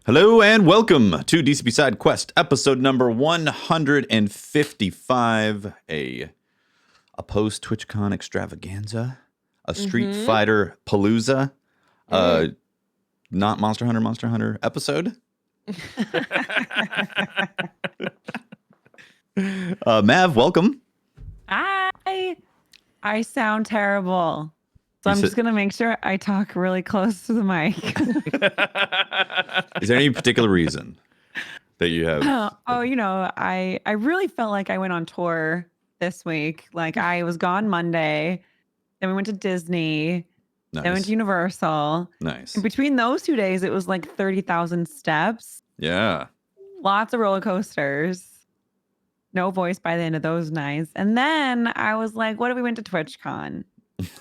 Hello and welcome to DCP SideQuest, episode number 155, a post TwitchCon extravaganza, a Street Fighter Palooza, not Monster Hunter episode. Mav, welcome. I sound terrible. So I'm just going to make sure I talk really close to the mic. Is there any particular reason that you have? I really felt like I went on tour this week. Like I was gone Monday, then we went to Disney, then we went to Universal. Nice. And between those 2 days, it was like 30,000 steps. Yeah. Lots of roller coasters. No voice by the end of those nights. And then I was like, what if we went to TwitchCon?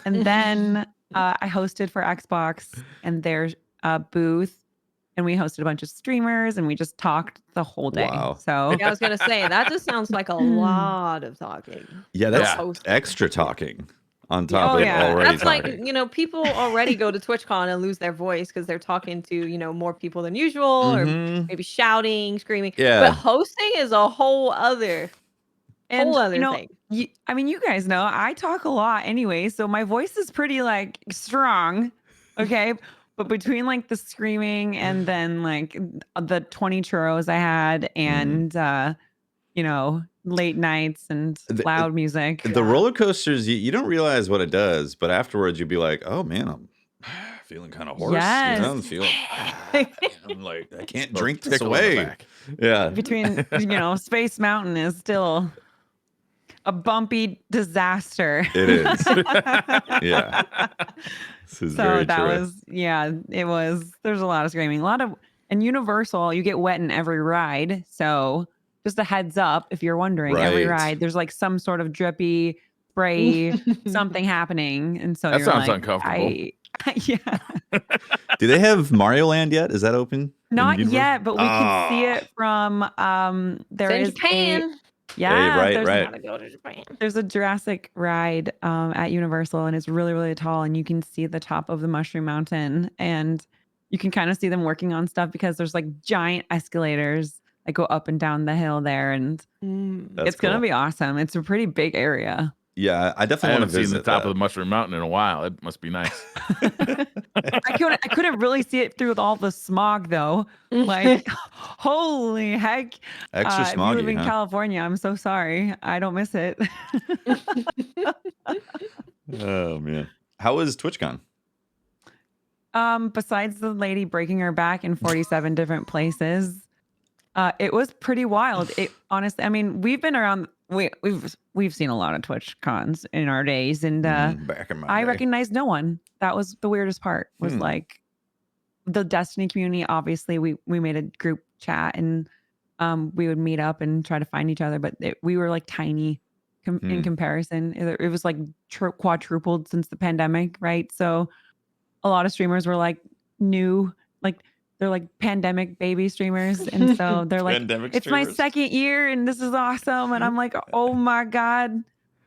And then I hosted for Xbox and their booth, and we hosted a bunch of streamers, and we just talked the whole day. Wow. So I was gonna say that just sounds like a lot of talking. Yeah, that's extra talking on top of already that's talking. like, people already go to TwitchCon and lose their voice because they're talking to, more people than usual, or maybe shouting, screaming. Yeah. But hosting is a whole other thing. You guys know I talk a lot anyway, so my voice is pretty like strong. Okay. But between like the screaming and then like the 20 churros I had and late nights and loud music. The roller coasters, you don't realize what it does, but afterwards you'll be like, oh man, I'm feeling kind of hoarse. Yes. I'm feeling I'm like, I can't drink this away. Yeah. Between Space Mountain is still a bumpy disaster. It is. Yeah. This is very true. It was, there's a lot of screaming, and Universal, you get wet in every ride. So just a heads up, if you're wondering, every ride, there's like some sort of drippy spray, something happening. And so that sounds uncomfortable. Yeah. Do they have Mario Land yet? Is that open? Not yet, but we can see it from, there is Japan. There's a Jurassic ride at Universal, and it's really, really tall, and you can see the top of the Mushroom Mountain, and you can kind of see them working on stuff because there's like giant escalators that go up and down the hill there, and it's gonna be awesome. It's a pretty big area. Yeah, I definitely want to visit the top of the Mushroom Mountain in a while. It must be nice. I couldn't really see it through all the smog though. Like, holy heck! Extra smoggy. If you live in California, I'm so sorry. I don't miss it. Oh man, how was TwitchCon? Besides the lady breaking her back in 47 different places, it was pretty wild. It honestly, I mean, we've been around. We've seen a lot of TwitchCons in our days, and back in my I day. recognized no one. That was the weirdest part. Was like the Destiny community. Obviously, we made a group chat, and we would meet up and try to find each other. But we were like tiny in comparison. It was like quadrupled since the pandemic, right? So a lot of streamers were like new, like. They're like pandemic baby streamers. And so they're like, it's my second year and this is awesome. And I'm like, oh my God,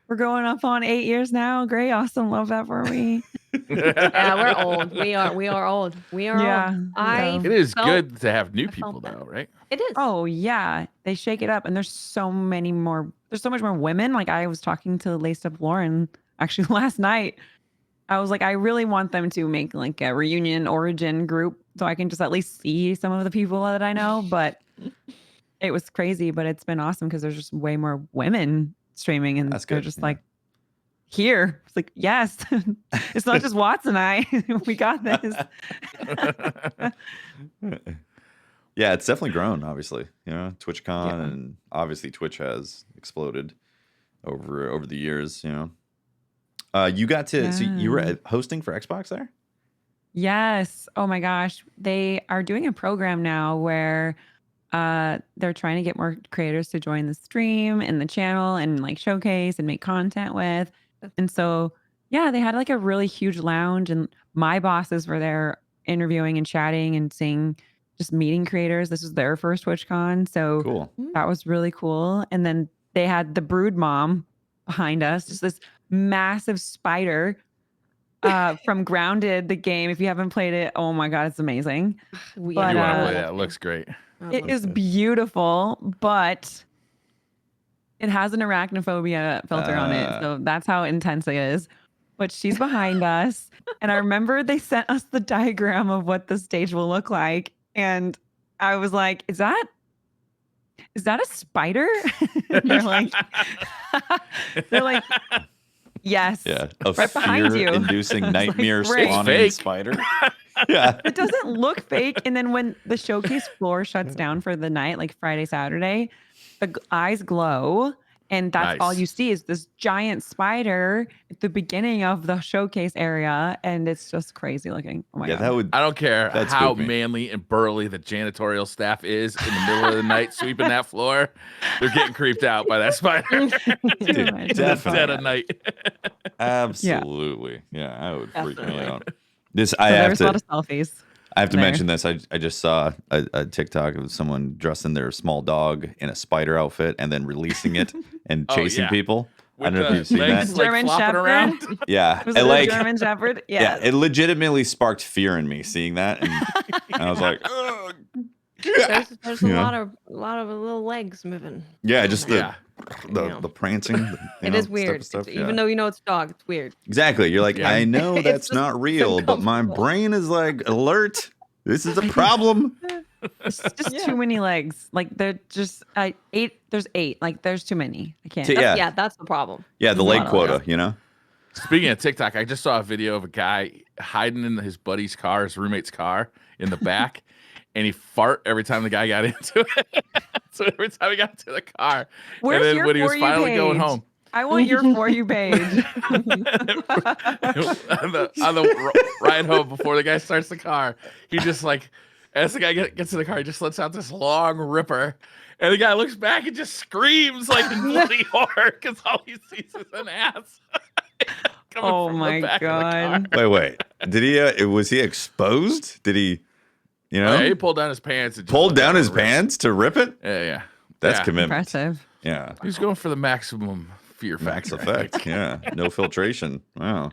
we're going up on 8 years now. Great. Awesome. Love that for me. Yeah, we're old. We are old. We are old. It is good to have new people though, right? It is. Oh yeah. They shake it up. And there's so much more women. Like I was talking to Laced Up Lauren actually last night. I was like, I really want them to make like a reunion origin group so I can just at least see some of the people that I know. But it was crazy, but it's been awesome because there's just way more women streaming, and they're just like, here. It's like, yes, it's not just Watts and I. We got this. Yeah, it's definitely grown, obviously. TwitchCon, and obviously Twitch has exploded over the years, You got to so you were hosting for Xbox there? Yes. Oh my gosh. They are doing a program now where they're trying to get more creators to join the stream and the channel and like showcase and make content with. And so, yeah, they had like a really huge lounge, and my bosses were there interviewing and chatting and just meeting creators. This was their first TwitchCon. So cool. That was really cool. And then they had the Brood Mom behind us, just this massive spider from Grounded, the game. If you haven't played it, oh my god, it's amazing. We But, you want to uh, play that? It looks great. It is beautiful, but it has an arachnophobia filter on it. So that's how intense it is. But she's behind us. And I remember they sent us the diagram of what the stage will look like. And I was like, is that a spider? they're like, they're like, yes. Yeah. A right behind you. fear-inducing nightmare great. spawning Fake. spider. Yeah. It doesn't look fake. And then when the showcase floor shuts down for the night, like Friday, Saturday, the eyes glow. And that's all Nice. you see is this giant spider at the beginning of the showcase area. And it's just crazy looking. Oh my Yeah, God. that would. I don't care That how spooked me. manly and burly the janitorial staff is in the middle of the night sweeping that floor. They're getting creeped out by that spider. Dude, It's dead at night. Absolutely. Yeah, I would freak me Definitely. out. This So I have there's a lot to. of selfies. I have to there. mention this. I just saw a TikTok of someone dressing their small dog in a spider outfit and then releasing it and Oh, chasing yeah. people. I With don't know if the you've seen legs, that. like, German flopping Shepherd? around. Yeah, Was it it like a German Shepherd? yeah, it legitimately sparked fear in me seeing that, and I was like, "Ugh." There's a Yeah. lot of little legs moving. Yeah, just the Yeah. the prancing. It is weird. Stuff, Even though you know it's dog, it's weird. exactly, you're like, Yeah. I know It's that's just not real, but my uncomfortable. brain is like alert. This is a problem. It's just Yeah. too many legs. Like they're just eight. There's 8. Like there's too many. I can't. Yeah. Yeah, that's the problem. Yeah, the There's a leg lot of quota, legs. you know. Speaking of TikTok, I just saw a video of a guy hiding in his buddy's car, his roommate's car, in the back, and he fart every time the guy got into it. So every time he got into the car, Where's and then your when he was For You finally going page? home, I want your For You page. on the ride home before the guy starts the car, he just like, as the guy gets in the car, he just lets out this long ripper. And the guy looks back and just screams like in bloody horror because all he sees is an ass. coming Oh from the my back of the God. car. Wait. Did he? Was he exposed? Did he? You know, Oh, yeah, he pulled down his pants. And just pulled let down that his rip. pants to rip it. Yeah. That's Yeah. commitment. Impressive. Yeah, He's going for the maximum fear max factor. I think. effect. Yeah, no filtration. Wow.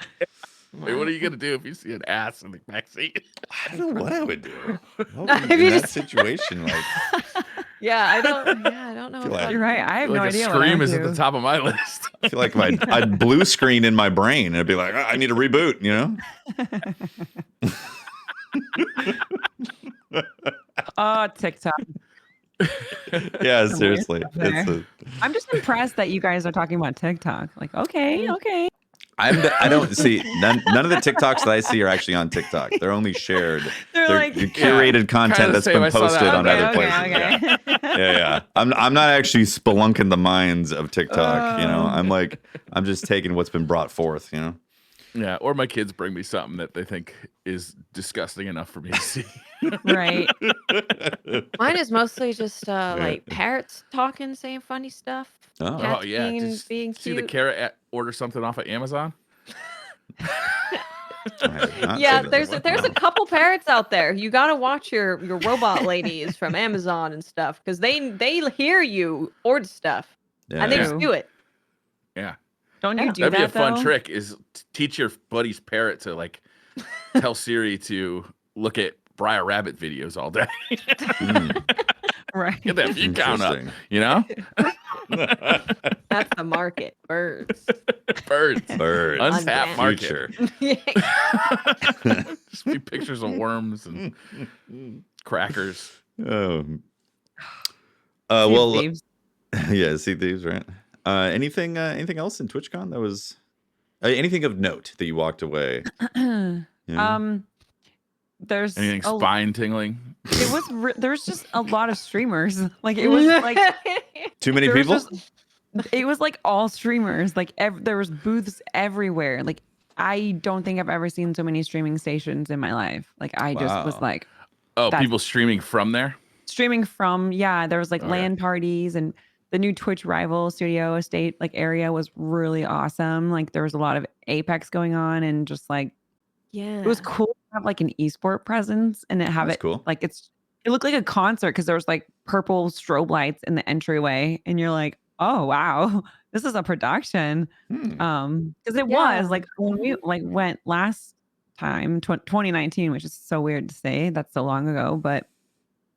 Wait, what are you gonna do if you see an ass in the backseat? I don't know what I would do. What If would, in you that just- situation, like, Yeah, I don't know. Feel if like- I'd- You're right. I have no Like a idea. what I scream would is at the do. top of my list. I feel like I'd blue screen in my brain and it'd be like, I need a reboot. You know? Oh, TikTok. Yeah, Some seriously. weird stuff It's I'm just impressed that you guys are talking about TikTok. Like, okay. I don't see none of the TikToks that I see are actually on TikTok. They're only shared. They're like, the curated content Kinda the that's same. been I saw posted that. on okay, other okay, places. Yeah. okay. Yeah. I'm not actually spelunking the minds of TikTok. You know, Oh. I'm just taking what's been brought forth. You know. Yeah, or my kids bring me something that they think is disgusting enough for me to see. Right. Mine is mostly just like parrots talking, saying funny stuff. Oh. Cats Oh yeah, being, just being see the cute. carrot order something off of Amazon. I have not Yeah, seen that there's before. there's a couple parrots out there. You gotta watch your robot ladies from Amazon and stuff because they hear you order stuff Yeah, and they yeah. just do it. Yeah, Don't you Yeah. do that'd be a that fun though? trick. Is teach your buddy's parrot to like tell Siri to look at Briar Rabbit videos all day. Right. Get that view count up. Interesting. You know, That's the market. Birds. birds. Birds. Untapped Untapped. market. Yeah. Just be pictures of worms and crackers. Oh. Sea of Well, Thieves. yeah, Sea Thieves, right? Anything else in TwitchCon that was anything of note that you walked away? You know? There's Anything a- spine tingling? it was there was just a lot of streamers. Like it was like Too many there was people. just- it was like all streamers. Like there was booths everywhere. Like I don't think I've ever seen so many streaming stations in my life. Like I just was Wow. like Oh, That's- people streaming from there. streaming from there was like Okay. LAN parties, and the new Twitch rival studio estate like area was really awesome. Like there was a lot of Apex going on, and just like Yeah. it was cool to have like an esport presence and have That's it cool. like it looked like a concert because there was like purple strobe lights in the entryway, and you're like, oh wow, this is a production. Because it Yeah. was like when we like went last time, 2019, which is so weird to say. That's so long ago, but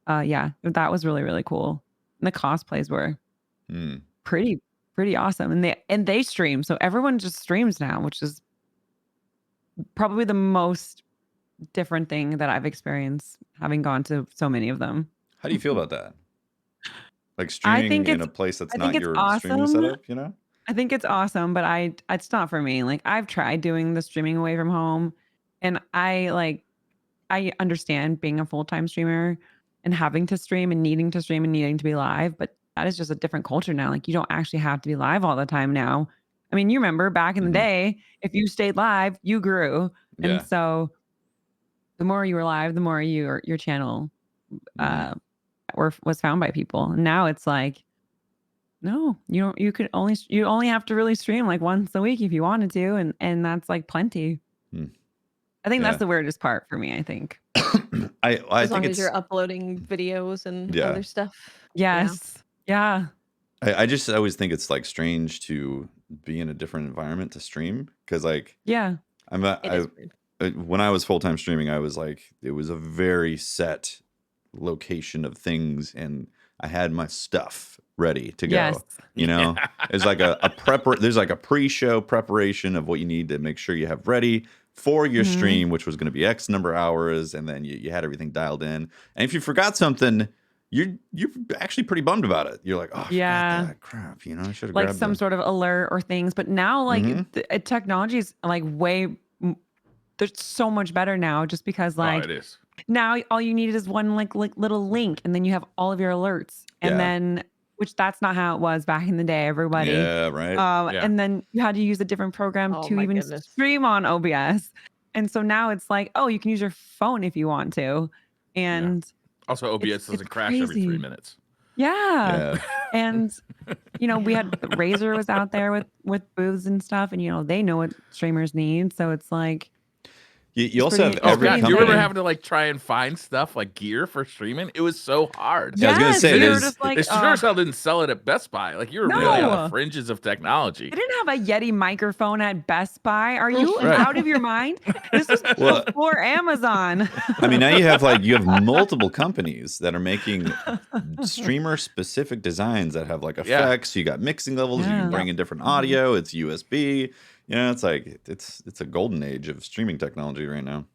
yeah, that was really really cool. And the cosplays were pretty awesome, and they stream, so everyone just streams now, which is probably the most different thing that I've experienced having gone to so many of them. How do you feel about that? Like I streaming think in it's a place that's I think not it's your streaming awesome. setup, you know? I think it's awesome, but it's not for me. Like I've tried doing the streaming away from home, and I understand being a full-time streamer and having to stream and needing to stream and needing to be live, but that is just a different culture now. Like you don't actually have to be live all the time now. I mean, you remember back in the day, if you stayed live, you grew. And Yeah. so the more you were live, the more your channel was found by people. Now it's like, no, you only have to really stream like once a week if you wanted to, and that's like plenty. I think that's the weirdest part for me, I think. I As long think as it's you're uploading videos and Yeah. other stuff. Yes. Yeah. I just always think it's like strange to be in a different environment to stream, because like Yeah. when I was full-time streaming, I was like, it was a very set location of things, and I had my stuff ready to go. Yes. You know, it's like there's like a pre-show preparation of what you need to make sure you have ready for your stream, which was going to be X number of hours, and then you had everything dialed in. And if you forgot something, you're actually pretty bummed about it. You're like, oh, I forgot that crap. You know, I should have like grabbed some sort of alert or things. But now, like technology is like there's so much better now, just because like it is. now all you need is one like little link, and then you have all of your alerts, and then which that's not how it was back in the day, everybody. Yeah, right. And then you had to use a different program to even stream on OBS. And so now it's like, oh, you can use your phone if you want to. And also OBS doesn't crash every 3 minutes. Yeah. And you know, we had Razer was out there with booths and stuff, and you know, they know what streamers need. So it's like you also have every God, company. you remember having to like try and find stuff like gear for streaming? It was so hard. Yeah, I was gonna say we were just like, it's sure as hell didn't sell it at Best Buy. Like you were really on the fringes of technology. They didn't have a Yeti microphone at Best Buy. Are you out of your mind? This was before Amazon. I mean, now you have multiple companies that are making streamer specific designs that have like effects. You got mixing levels. You can bring in different audio. It's USB. You know, it's like it's a golden age of streaming technology right now.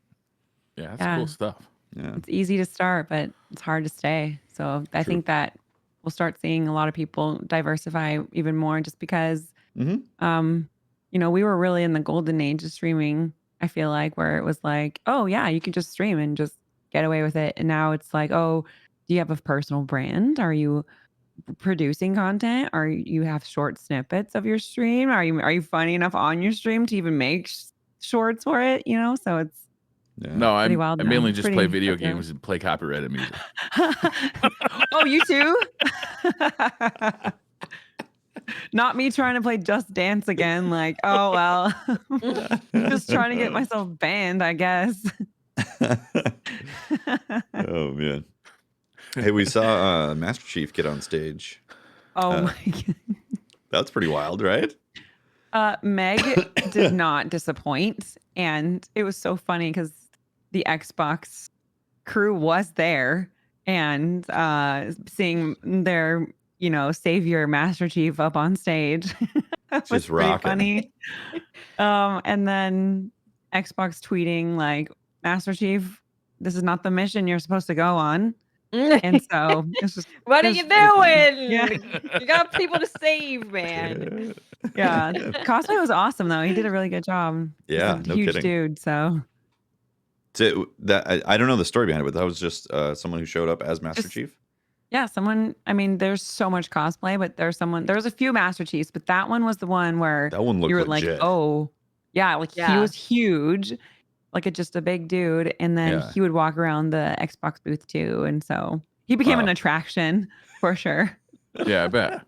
Yeah, that's cool stuff. Yeah, it's easy to start, but it's hard to stay. So I think that we'll start seeing a lot of people diversify even more, just because, you know, we were really in the golden age of streaming. I feel like where it was like, oh yeah, you can just stream and just get away with it. And now it's like, oh, do you have a personal brand? Are you producing content? Or you have short snippets of your stream? Are you funny enough on your stream to even make shorts for it? You know, so it's no, I mainly just play video games and play copyrighted music. Oh, you too? Not me trying to play Just Dance again. Like, oh well, just trying to get myself banned, I guess. Oh man. Hey, we saw Master Chief get on stage. Oh my God. That's pretty wild, right? Meg did not disappoint. And it was so funny because the Xbox crew was there, and seeing their, you know, savior Master Chief up on stage was just pretty rocking. funny. And then Xbox tweeting like, Master Chief, this is not the mission you're supposed to go on. And so it's just, what are you doing? Yeah. You got people to save, man. Yeah. Cosplay was awesome though. He did a really good job. Yeah, He's a no huge kidding. dude. So I don't know the story behind it, but that was just someone who showed up as Master Chief. Yeah, someone. I mean, there's so much cosplay, but there's a few Master Chiefs, but that one was the one where that one looked you were legit. like, oh, yeah, like he was huge, like just a big dude, and then he would walk around the Xbox booth too, and so he became an attraction for sure. Yeah, I bet.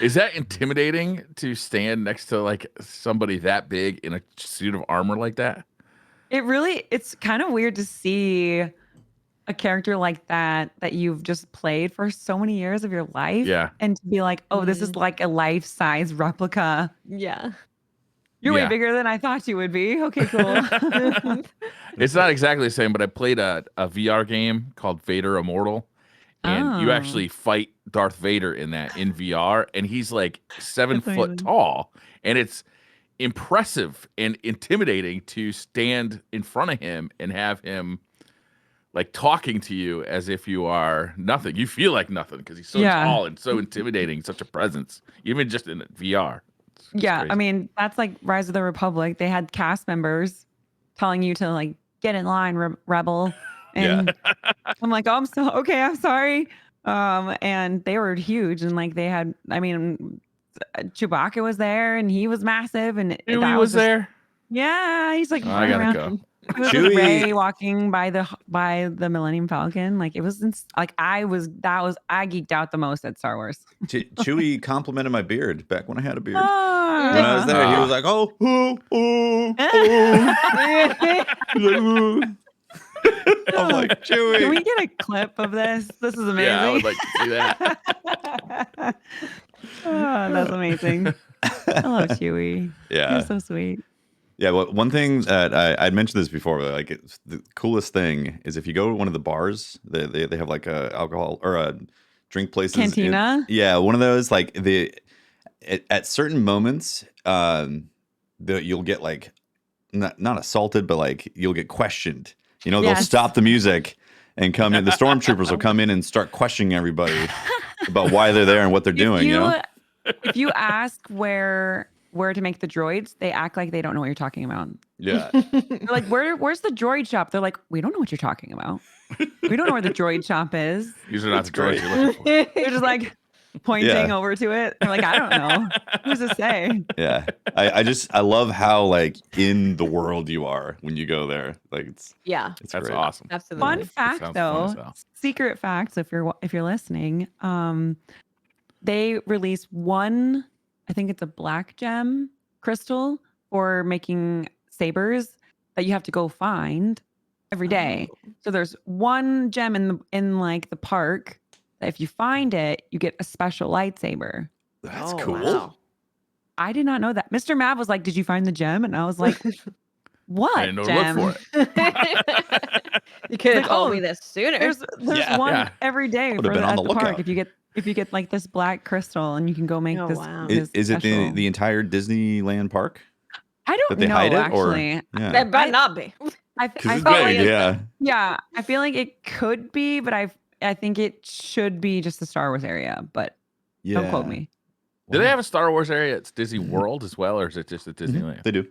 Is that intimidating to stand next to like somebody that big in a suit of armor like that? It's kind of weird to see a character like that you've just played for so many years of your life. Yeah. And to be like, oh, this is like a life-size replica. Yeah. You're way Yeah. bigger than I thought you would be. Okay, cool. It's not exactly the same, but I played a VR game called Vader Immortal, and you Oh. actually fight Darth Vader in that in VR, and he's like 7 That's foot amazing. tall, and it's impressive and intimidating to stand in front of him and have him like talking to you as if you are nothing. You feel like nothing because he's so Yeah. tall and so intimidating, such a presence, even just in VR. It's Yeah, crazy. I mean, that's like Rise of the Republic. They had cast members telling you to like get in line, rebel. And I'm like, oh, I'm sorry. And they were huge, and like they had, I mean, Chewbacca was there, and he was massive, and Chewie that was just, there. yeah, he's like Oh, I running gotta around. go. It was Chewie- with Rey walking by the Millennium Falcon. Like it was like I geeked out the most at Star Wars. Chewie complimented my beard back when I had a beard. Ah. When I was there, he was like, "Oh, oh, oh, oh." He's like, "Ooh." I'm like, Chewie. Can we get a clip of this? This is amazing. Yeah, I would like to see that. Oh, that's amazing. I love Chewie. Yeah. He's so sweet. Yeah, well, one thing that I'd mentioned this before, but like it's the coolest thing is if you go to one of the bars, they have like a alcohol or a drink places. Cantina? Yeah, one of those like at certain moments, you'll get like not assaulted, but like you'll get questioned. You know, they'll Yes. stop the music and come in. The stormtroopers will come in and start questioning everybody about why they're there and what they're doing. You know, If you ask where to make the droids, they act like they don't know what you're talking about. yeah. They're like, where's the droid shop? They're like, we don't know what you're talking about. We don't know where the droid shop is. These are not the droids great. you're looking for. They're just like pointing Yeah. over to it. They're like, I don't know. Who's to say? Yeah, I love how like in the world you are when you go there. Like it's Yeah. it's That's great. awesome. Absolutely. Fun That fact sounds fun though, as hell. secret facts if you're listening, they release one, I think it's a black gem crystal for making sabers that you have to go find every day. So there's one gem in like the park that if you find it, you get a special lightsaber. That's Oh, cool. wow. I did not know that. Mr. Mav was like, "Did you find the gem?" And I was like, "What I didn't know gem?" to look for it. You could have Like, told oh, me this sooner. There's Yeah. one Yeah. every day Would've for been on at the the park. lookout. If you get like this black crystal and you can go make Oh, this. wow. this Is it special- the entire Disneyland park I don't that they know hide it, actually. or yeah? That better not be. I Because it's probably big, is, yeah. yeah, I feel like it could be, but I think it should be just the Star Wars area. But Yeah. don't quote me. Do they have a Star Wars area at Disney World as well, or is it just at Disneyland? They do.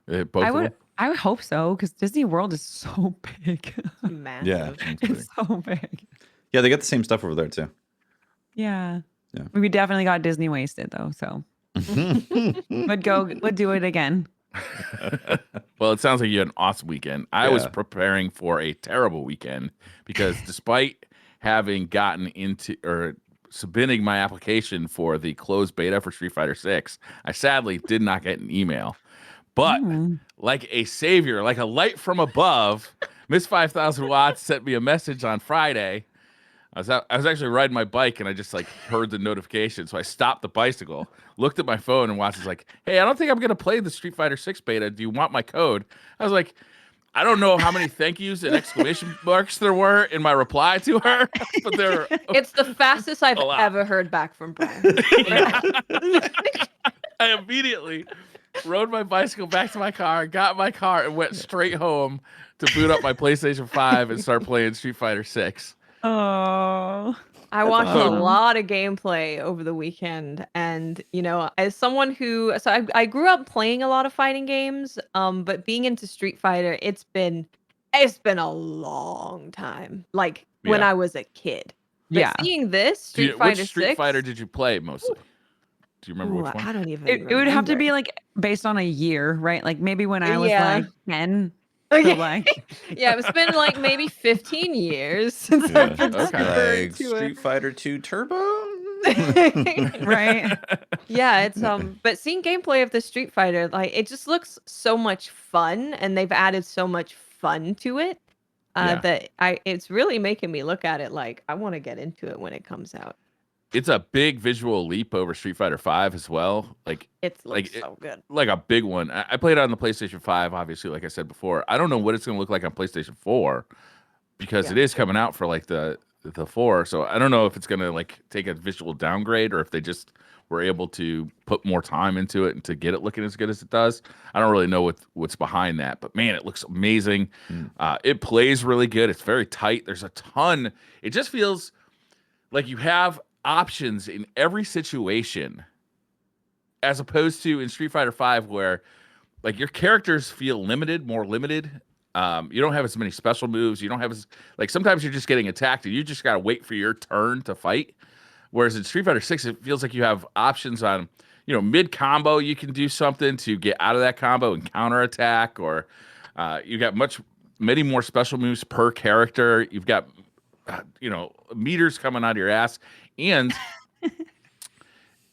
Both I of would them? I would hope so because Disney World is so big. Massive. Yeah. It's so big. Yeah, they got the same stuff over there too. Yeah. Yeah. We definitely got Disney wasted though, so would do it again. Well, it sounds like you had an awesome weekend. I was Yeah. preparing for a terrible weekend because despite having gotten into or submitting my application for the closed beta for Street Fighter 6, I sadly did not get an email. But like a savior, like a light from above, Miss 5000 Watts sent me a message on Friday. I was actually riding my bike and I just like heard the notification. So I stopped the bicycle, looked at my phone, and Watts was like, "Hey, I don't think I'm gonna play the Street Fighter 6 beta. Do you want my code?" I was like, I don't know how many thank yous and exclamation marks there were in my reply to her, but there were It's the fastest I've A lot. ever heard back from Brian. I immediately rode my bicycle back to my car, got in my car, and went straight home to boot up my PlayStation 5 and start playing Street Fighter 6. Oh. I watched awesome. a lot of gameplay over the weekend, and as someone who, I grew up playing a lot of fighting games, but being into Street Fighter, it's been a long time, like when Yeah. I was a kid. But Yeah. seeing this Street Fighter Which Street 6, Fighter did you play mostly? Do you remember ooh, which one? I don't even. It would have to be remember. like based on a year, right? Like maybe when I was Yeah. like 10. So Okay. like Yeah, it's been like maybe 15 years since Yeah. I've been Okay. Like super Street Fighter 2 Turbo. into it. right. Yeah, it's but seeing gameplay of the Street Fighter, like it just looks so much fun, and they've added so much fun to it. that it's really making me look at it like I want to get into it when it comes out. It's a big visual leap over Street Fighter V as well. It looks so good. Like a big one. I played it on the PlayStation 5, obviously, like I said before. I don't know what it's going to look like on PlayStation 4 because it is coming out for like the 4. So I don't know if it's going to like take a visual downgrade or if they just were able to put more time into it and to get it looking as good as it does. I don't really know what's behind that, but man, it looks amazing. It plays really good. It's very tight. There's a ton. It just feels like you have options in every situation, as opposed to in Street Fighter V, where like your characters feel more limited. You don't have as many special moves. You don't have like sometimes you're just getting attacked and you just gotta wait for your turn to fight. Whereas in Street Fighter 6, it feels like you have options on, mid combo. You can do something to get out of that combo and counter attack, or you got many more special moves per character. You've got meters coming out of your ass. And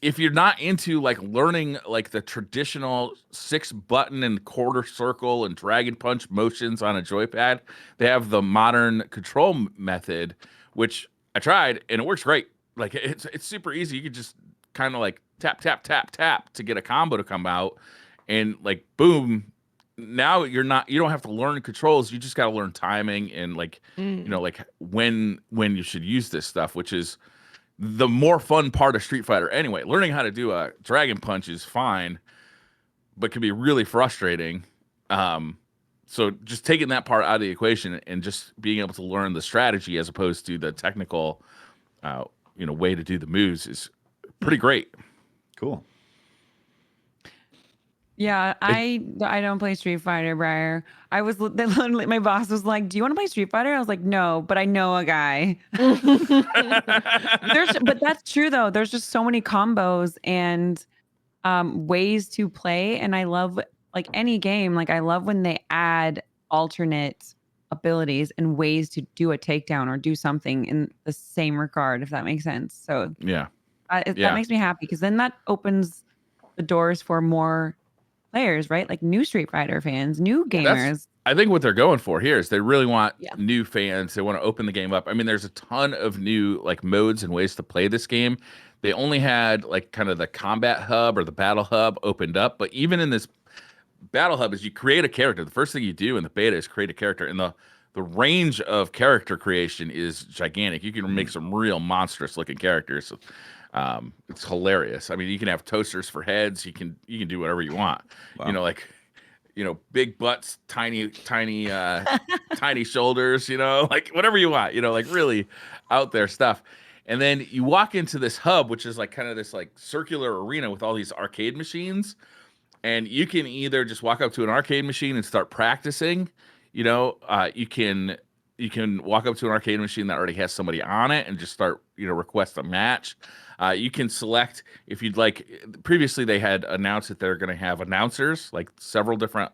if you're not into like learning like the traditional 6-button and quarter circle and dragon punch motions on a joypad, they have the modern control method, which I tried and it works great. Like it's super easy. You can just kind of like tap, tap, tap, tap to get a combo to come out, and like boom. Now you don't have to learn controls. You just got to learn timing and like like when you should use this stuff, which is the more fun part of Street Fighter anyway. Learning how to do a dragon punch is fine, but can be really frustrating. So just taking that part out of the equation and just being able to learn the strategy as opposed to the technical way to do the moves is pretty great. Cool. Yeah, I don't play Street Fighter, Briar. My boss was like, "Do you want to play Street Fighter?" I was like, "No, but I know a guy." But that's true though. There's just so many combos and ways to play, and I love like any game. Like I love when they add alternate abilities and ways to do a takedown or do something in the same regard, if that makes sense. So that makes me happy because then that opens the doors for more players, right? Like new Street Fighter fans, new gamers. I think what they're going for here is they really want new fans. They want to open the game up. I mean, there's a ton of new like modes and ways to play this game. They only had like kind of the combat hub or the battle hub opened up, but even in this battle hub, is you create a character. The first thing you do in the beta is create a character, and the range of character creation is gigantic. You can make some real monstrous looking characters. It's hilarious. I mean, you can have toasters for heads. You can do whatever you want. Wow. Big butts, tiny tiny shoulders, like whatever you want, like really out there stuff. And then you walk into this hub, which is like kind of this like circular arena with all these arcade machines. And you can either just walk up to an arcade machine and start practicing. You can walk up to an arcade machine that already has somebody on it and just start, request a match. You can select if you'd like. Previously, they had announced that they're going to have announcers, like several different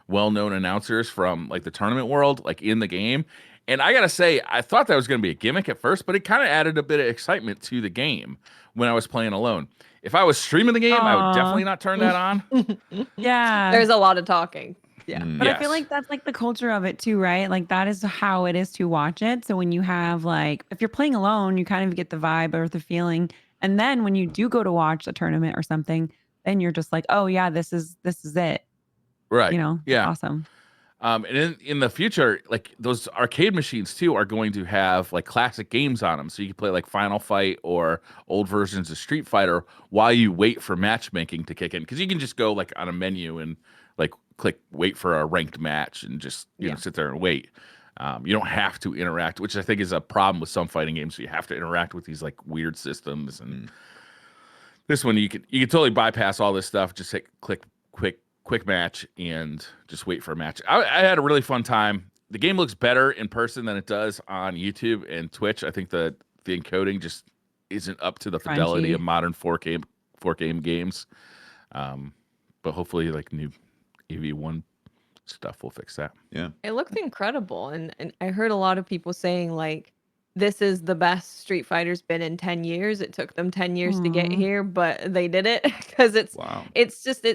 well-known announcers from like the tournament world, like in the game. And I gotta say, I thought that was going to be a gimmick at first, but it kind of added a bit of excitement to the game when I was playing alone. If I was streaming the game, I would definitely not turn that on. Yeah, there's a lot of talking. Yeah. But I feel like that's like the culture of it too, right? Like that is how it is to watch it. So when you have like, if you're playing alone, you kind of get the vibe or the feeling. And then when you do go to watch a tournament or something, then you're just like, oh yeah, this is it. Right. Yeah. Awesome. And in the future, like those arcade machines too are going to have like classic games on them. So you can play like Final Fight or old versions of Street Fighter while you wait for matchmaking to kick in. Because you can just go like on a menu and like click wait for a ranked match and just sit there and wait. You don't have to interact, which I think is a problem with some fighting games. You have to interact with these like weird systems, and this one you can totally bypass all this stuff. Just hit quick match and just wait for a match. I had a really fun time. The game looks better in person than it does on YouTube and Twitch. I think the encoding just isn't up to the fidelity of modern 4K games. But hopefully, like new EV1 stuff will fix that. Yeah, it looked incredible, and I heard a lot of people saying like this is the best Street Fighter's been in 10 years. It took them 10 years to get Aw. here, but they did it because Wow. it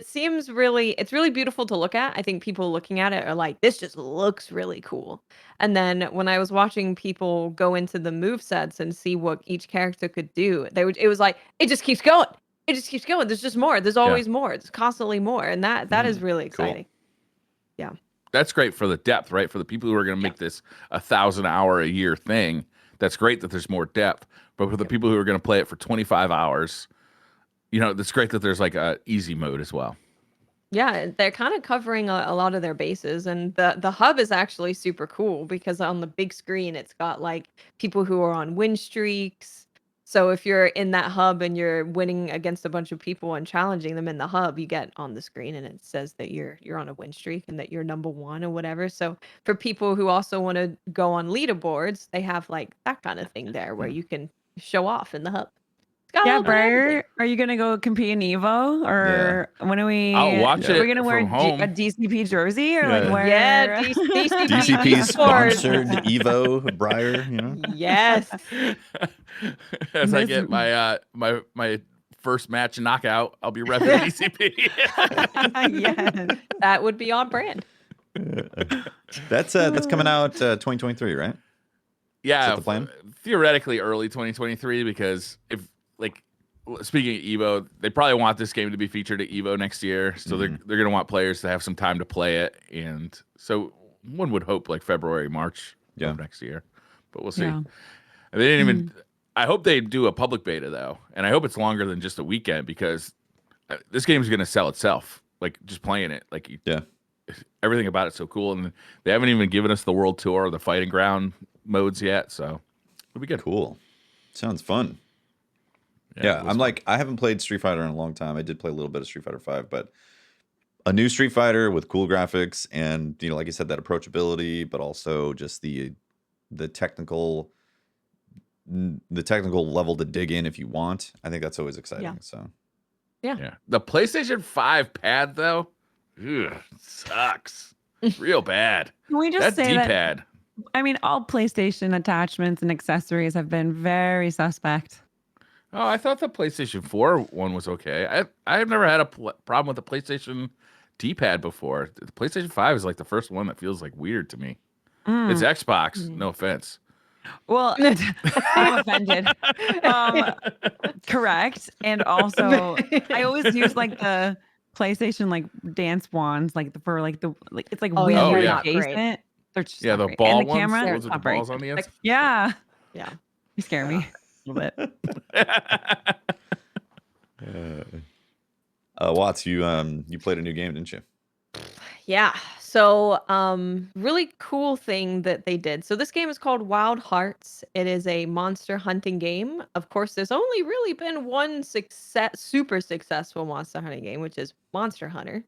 seems really it's really beautiful to look at. I think people looking at it are like, this just looks really cool. And then when I was watching people go into the move sets and see what each character could do, it was like, it just keeps going. It just keeps going. There's just more. There's always more. There's constantly more. And that is really cool. exciting. Yeah. That's great for the depth, right? For the people who are going to make this 1,000-hour a year thing, that's great that there's more depth. But for the people who are going to play it for 25 hours, it's great that there's like a easy mode as well. Yeah, they're kind of covering a lot of their bases, and the hub is actually super cool because on the big screen it's got like people who are on win streaks. So if you're in that hub and you're winning against a bunch of people and challenging them in the hub, you get on the screen and it says that you're on a win streak and that you're number 1 or whatever. So for people who also want to go on leaderboards, they have like that kind of thing there where you can show off in the hub. It's got a Yeah, little bit of everything. Briar, are you gonna go compete in Evo, or when are we? I'll watch Are it we gonna wear from home. a DCP jersey, or Yeah. like wear? Yeah, DCP DCP esports. sponsored Evo Briar, Yes. As I get my first match knockout, I'll be repping DCP. Yes. That would be on brand. That's coming out 2023, right? Yeah, Is that the plan? Theoretically early 2023, because speaking of Evo, they probably want this game to be featured at Evo next year, so they're going to want players to have some time to play it, and so one would hope like February, March of next year, but we'll see. Yeah. And they didn't even. I hope they do a public beta though, and I hope it's longer than just a weekend, because this game is going to sell itself. Like just playing it, everything about it's so cool, and they haven't even given us the world tour or the fighting ground modes yet, so it'll be good. Cool. Sounds fun. Yeah, I'm like, I haven't played Street Fighter in a long time. I did play a little bit of Street Fighter 5, but a new Street Fighter with cool graphics and, like you said, that approachability, but also just the technical level to dig in if you want. I think that's always exciting. Yeah. So yeah. The PlayStation 5 pad though, sucks. Real bad. Can we just that say D-pad. that? I mean, all PlayStation attachments and accessories have been very suspect. Oh, I thought the PlayStation 4 one was okay. I've never had a problem with the PlayStation D-pad before. The PlayStation 5 is like the first one that feels like weird to me. It's Xbox, no offense. Well, I'm offended. Correct. And also, I always use like the PlayStation like dance wands, like it's like weird they're yeah. not great. adjacent. They're just Yeah, not the great. ball and the ones, camera, the ones it's with not the very balls on the ends. Yeah, Yeah. you scare me a little bit. Watts, you played a new game, didn't you? Yeah. So, really cool thing that they did. So this game is called Wild Hearts. It is a monster hunting game. Of course, there's only really been one super successful monster hunting game, which is Monster Hunter.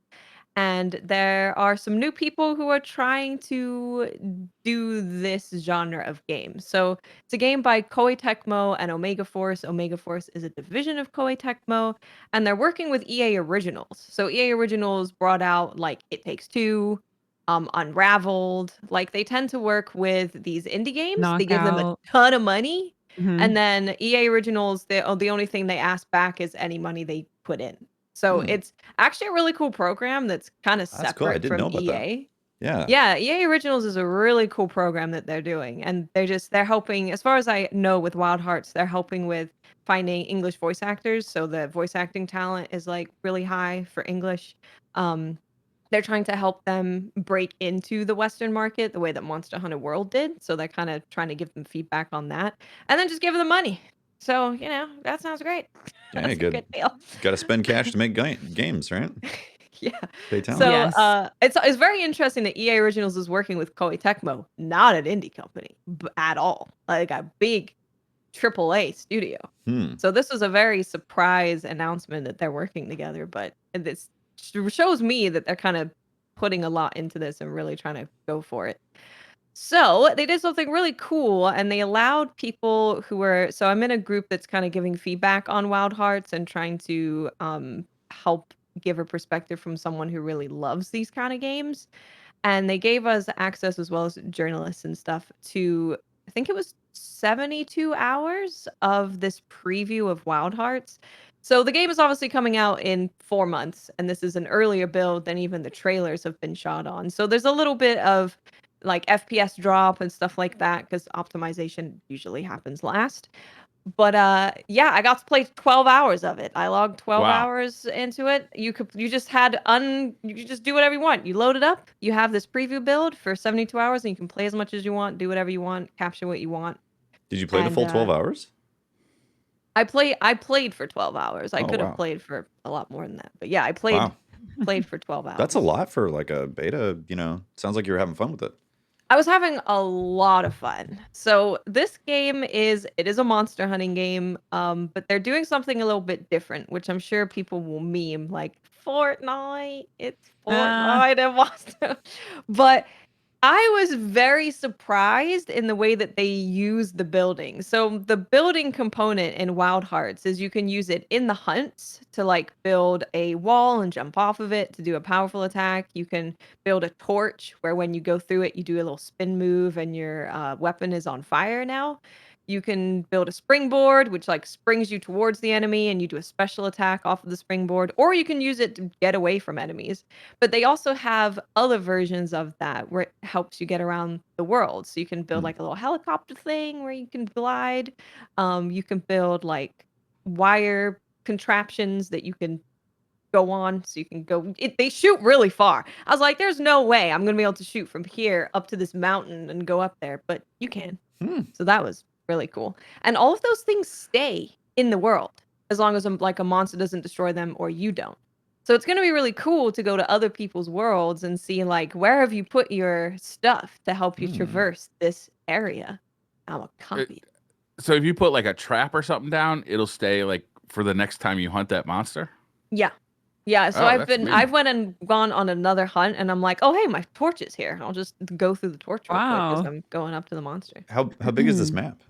And there are some new people who are trying to do this genre of game. So it's a game by Koei Tecmo and Omega Force. Omega Force is a division of Koei Tecmo, and they're working with EA Originals. So EA Originals brought out like It Takes Two, Unraveled. Like they tend to work with these indie games. They give them a Knockout. ton of money, Mhm. and then EA Originals, the only thing they ask back is any money they put in. So it's actually a really cool program that's kind of That's cool. I separate didn't from know about that. EA. Yeah. Yeah, EA Originals is a really cool program that they're doing, and they're helping, as far as I know, with Wild Hearts, they're helping with finding English voice actors. So the voice acting talent is like really high for English. They're trying to help them break into the Western market the way that Monster Hunter World did. So they're kind of trying to give them feedback on that, and then just give them money. So that sounds great. Yeah, That's a good. good deal. Got to spend cash to make games, right? Yeah. Pay talent. So Yes. it's very interesting that EA Originals is working with Koei Tecmo, not an indie company at all, like a big AAA studio. So this was a very surprise announcement that they're working together, but this shows me that they're kind of putting a lot into this and really trying to go for it. So they did something really cool, and they allowed people who were. So I'm in a group that's kind of giving feedback on Wild Hearts and trying to help give a perspective from someone who really loves these kind of games. And they gave us access, as well as journalists and stuff, to I think it was 72 hours of this preview of Wild Hearts. So the game is obviously coming out in 4 months, and this is an earlier build than even the trailers have been shot on. So there's a little bit of like FPS drop and stuff like that because optimization usually happens last. But yeah, I got to play 12 hours of it. I logged 12 Wow. hours into it. You could you just do whatever you want. You load it up, you have this preview build for 72 hours, and you can play as much as you want, do whatever you want, capture what you want. Did you play the And full 12 hours? I played for 12 hours. I Oh, could wow. have played for a lot more than that. But yeah, I Wow. played for 12 hours. That's a lot for like a beta, you know. Sounds like you were having fun with it. I was having a lot of fun. So this game is a monster hunting game, but they're doing something a little bit different, which I'm sure people will meme like Fortnite. It's Fortnite and monster. But I was very surprised in the way that they use the building. So the building component in Wild Hearts is you can use it in the hunts to like build a wall and jump off of it to do a powerful attack. You can build a torch where when you go through it, you do a little spin move and your weapon is on fire now. You can build a springboard, which like springs you towards the enemy and you do a special attack off of the springboard, or you can use it to get away from enemies. But they also have other versions of that where it helps you get around the world. So you can build like a little helicopter thing where you can glide. You can build like wire contraptions that you can go on so you can go they shoot really far. I was like, there's no way I'm gonna be able to shoot from here up to this mountain and go up there, but you can. So that was really cool. And all of those things stay in the world as long as like a monster doesn't destroy them or you don't. So it's going to be really cool to go to other people's worlds and see like where have you put your stuff to help you traverse this area. I'm a copy. So if you put like a trap or something down, it'll stay like for the next time you hunt that monster? Yeah. Yeah, so Oh, I've that's neat. I've went and gone on another hunt and I'm like, "Oh, hey, my torch is here. I'll just go through the torch real quick as Wow. I'm going up to the monster." How big is this map?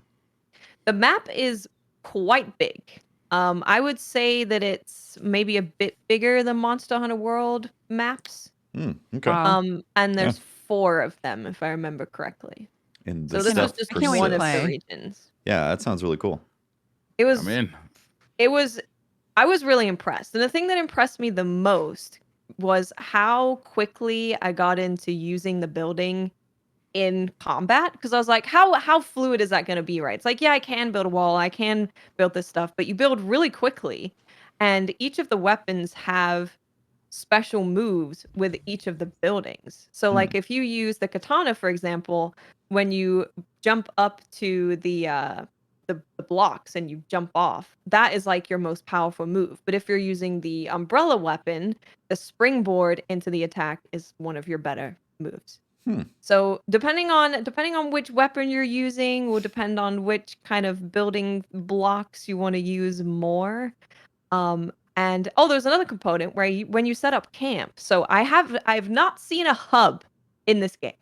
The map is quite big. I would say that it's maybe a bit bigger than Monster Hunter World maps. Okay. Wow. And there's 4 of them, if I remember correctly. And So this this was stuff just I can't wait to one of persists. the play. regions. Yeah, that sounds really cool. It was I'm in. I was really impressed. And the thing that impressed me the most was how quickly I got into using the building in combat because I was like, how fluid is that going to be, right? It's like, yeah, I can build a wall, I can build this stuff, but you build really quickly, and each of the weapons have special moves with each of the buildings. So like if you use the katana, for example, when you jump up to the blocks and you jump off, that is like your most powerful move. But if you're using the umbrella weapon, the springboard into the attack is one of your better moves. So depending on which weapon you're using will depend on which kind of building blocks you want to use more. And there's another component where when you set up camp. So I've not seen a hub in this game.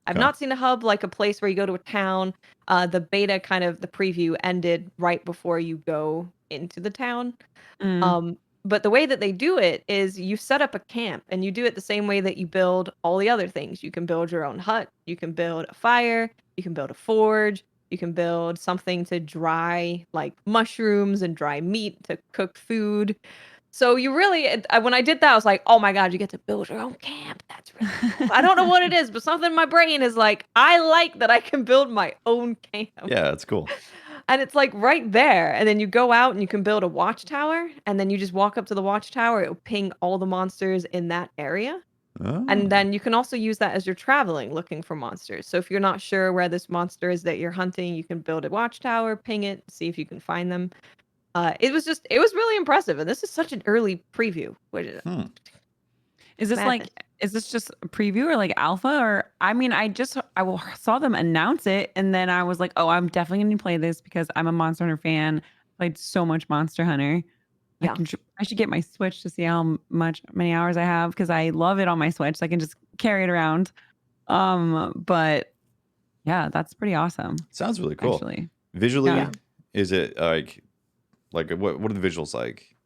I've Okay. not seen a hub like a place where you go to a town. The beta the preview ended right before you go into the town. But the way that they do it is you set up a camp and you do it the same way that you build all the other things. You can build your own hut, you can build a fire, you can build a forge, you can build something to dry like mushrooms and dry meat to cook food. So you really, when I did that, I was like, oh my God, you get to build your own camp. That's really cool. I don't know what it is, but something in my brain is like, I like that I can build my own camp. Yeah, that's cool. And it's like right there. And then you go out and you can build a watchtower. And then you just walk up to the watchtower. It'll ping all the monsters in that area. Oh. And then you can also use that as you're traveling looking for monsters. So if you're not sure where this monster is that you're hunting, you can build a watchtower, ping it, see if you can find them. It was really impressive. And this is such an early preview. Is this Madness. is this just a preview or like alpha? Or I mean, I saw them announce it and then I was like, oh, I'm definitely going to play this because I'm a Monster Hunter fan. Played so much Monster Hunter. Yeah. I should get my Switch to see how many hours I have because I love it on my Switch. So I can just carry it around. But yeah, that's pretty awesome. Sounds really cool. Actually. Visually, Yeah. is it like what are the visuals like?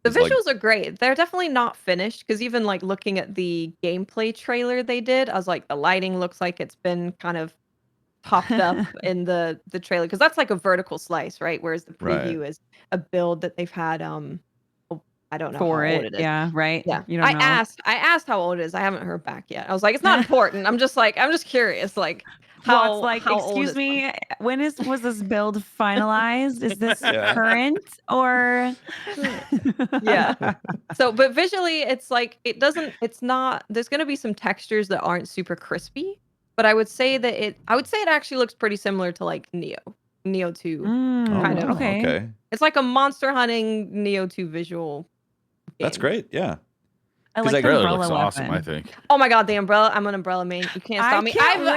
The It's like- visuals are great. They're definitely not finished because even like looking at the gameplay trailer they did, I was like, the lighting looks like it's been kind of popped up in the trailer, because that's like a vertical slice, right? Whereas the preview is a build that they've had. I don't know For how old it. it is. Yeah, right. Yeah, You don't know. I asked how old it is. I haven't heard back yet. I was like, it's not important. I'm just curious, like Well, it's like, how old excuse is me, when was this build finalized? Is this Yeah. current or? Yeah. So, but visually, it's like it's not. There's going to be some textures that aren't super crispy, but I would say it actually looks pretty similar to like Neo 2 kind of. Okay. It's like a monster hunting Neo 2 visual. That's game. great. Yeah. I 'Cause like I- the Really umbrella looks weapon. awesome, I think. Oh my god, the umbrella! I'm an umbrella main. You can't stop I me. can't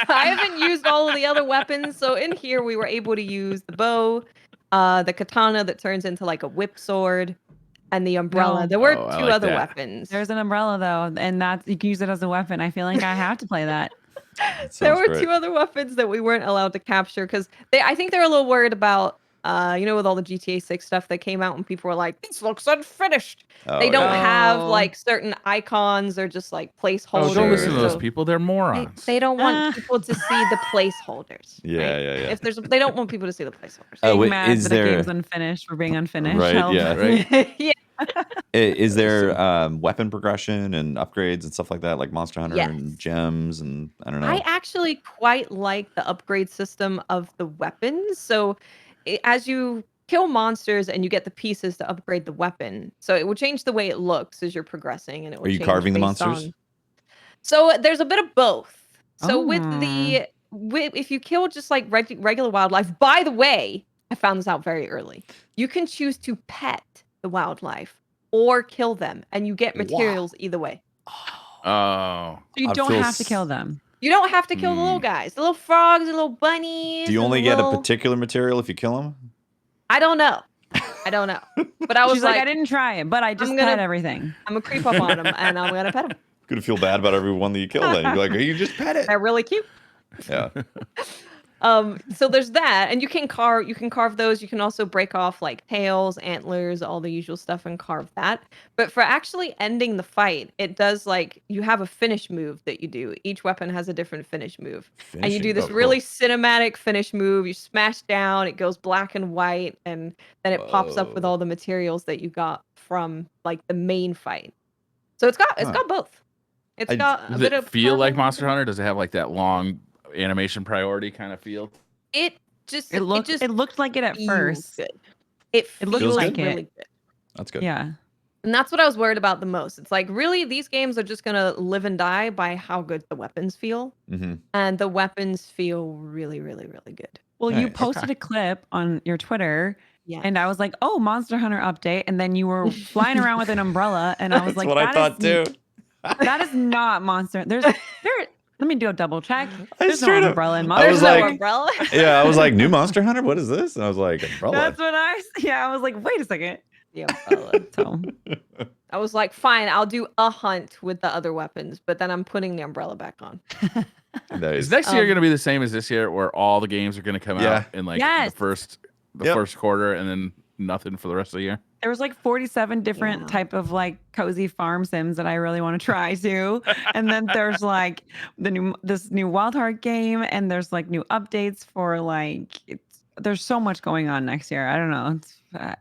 I haven't used all of the other weapons. So in here, we were able to use the bow, the katana that turns into like a whip sword, and the umbrella. No. There were Oh, I two like other that. weapons. There's an umbrella though, and that's you can use it as a weapon. I feel like I have to play that. That There sounds were great. two other weapons that we weren't allowed to capture because I think they're a little worried about, with all the GTA 6 stuff that came out, and people were like, "This looks unfinished." Oh, They don't yeah. have Oh. like certain icons; they're just like placeholders. Oh, don't listen to Sure. those so people. They're morons. They don't want people to see the placeholders. Yeah, right? yeah. If they don't want people to see the placeholders. Oh, Being wait, mad is that there- a game's unfinished for being unfinished. Right, Help. yeah. Right? Yeah. Is there weapon progression and upgrades and stuff like that, like Monster Hunter Yes. and gems and I don't know. I actually quite like the upgrade system of the weapons. So as you kill monsters and you get the pieces to upgrade the weapon, so it will change the way it looks as you're progressing, and it will Are you change carving the based monsters? on- So there's a bit of both. So Oh. if you kill just like regular wildlife, by the way, I found this out very early. You can choose to pet the wildlife or kill them, and you get materials either way. Oh. You I don't feel have to kill them. You don't have to kill the little guys, the little frogs, the little bunnies. Do you and only the get a little- particular material if you kill them? I don't know. But I was She's like, I didn't try it, but I just I'm gonna- pet everything. I'm gonna creep up on them and I'm gonna pet them. Gonna feel bad about everyone that you kill. Then you're like, you just pet it. They're really cute. Yeah. So there's that, and you can carve those. You can also break off like tails, antlers, all the usual stuff, and carve that. But for actually ending the fight, it does like you have a finish move that you do. Each weapon has a different finish move, and you do this really cinematic finish move. You smash down, it goes black and white, and then it pops up with Whoa. all the materials that you got from like the main fight. So it's got both. It's got a Does bit it of feel like carving. Monster Hunter? Does it have like that long animation priority kind of feel? It looked like it at feels first. good. It looked feels like really it. good. That's good. Yeah. And that's what I was worried about the most. It's like, really, these games are just going to live and die by how good the weapons feel. Mm-hmm. And the weapons feel really, really, really good. Well, you Nice. posted a clip on your Twitter, Yeah. and I was like, "Oh, Monster Hunter update!" And then you were flying around with an umbrella, and I was That's like, what I "That thought is- too. That is not Monster. Let me do a double check. I There's no straight up- umbrella in I Monster was There's Hunter. no like- umbrella. Yeah, I was like, new Monster Hunter? What is this? And I was like, umbrella. That's what I was like, wait a second. The umbrella. So I was like, fine, I'll do a hunt with the other weapons, but then I'm putting the umbrella back on. Nice. Is next year Um, going to be the same as this year, where all the games are going to come Yeah. out in like Yes. the first Yep. first quarter, and then nothing for the rest of the year? there was like 47 different Yeah. type of like cozy farm sims that I really want to try too. And then there's like this new Wild Heart game, and there's like new updates for like there's so much going on next year. I don't know. I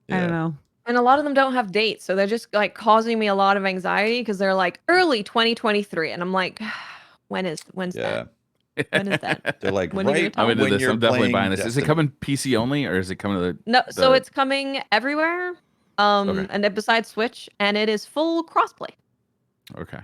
don't know. And a lot of them don't have dates, so they're just like causing me a lot of anxiety because they're like early 2023, and I'm like, when's Yeah. that? When is that? They're like, When are you right gonna I'm into when this. you're I'm definitely playing buying this. Is it Destiny. coming PC only, or is it coming to the? No, so The- it's coming everywhere. Okay. And then besides Switch, and it is full crossplay. Okay.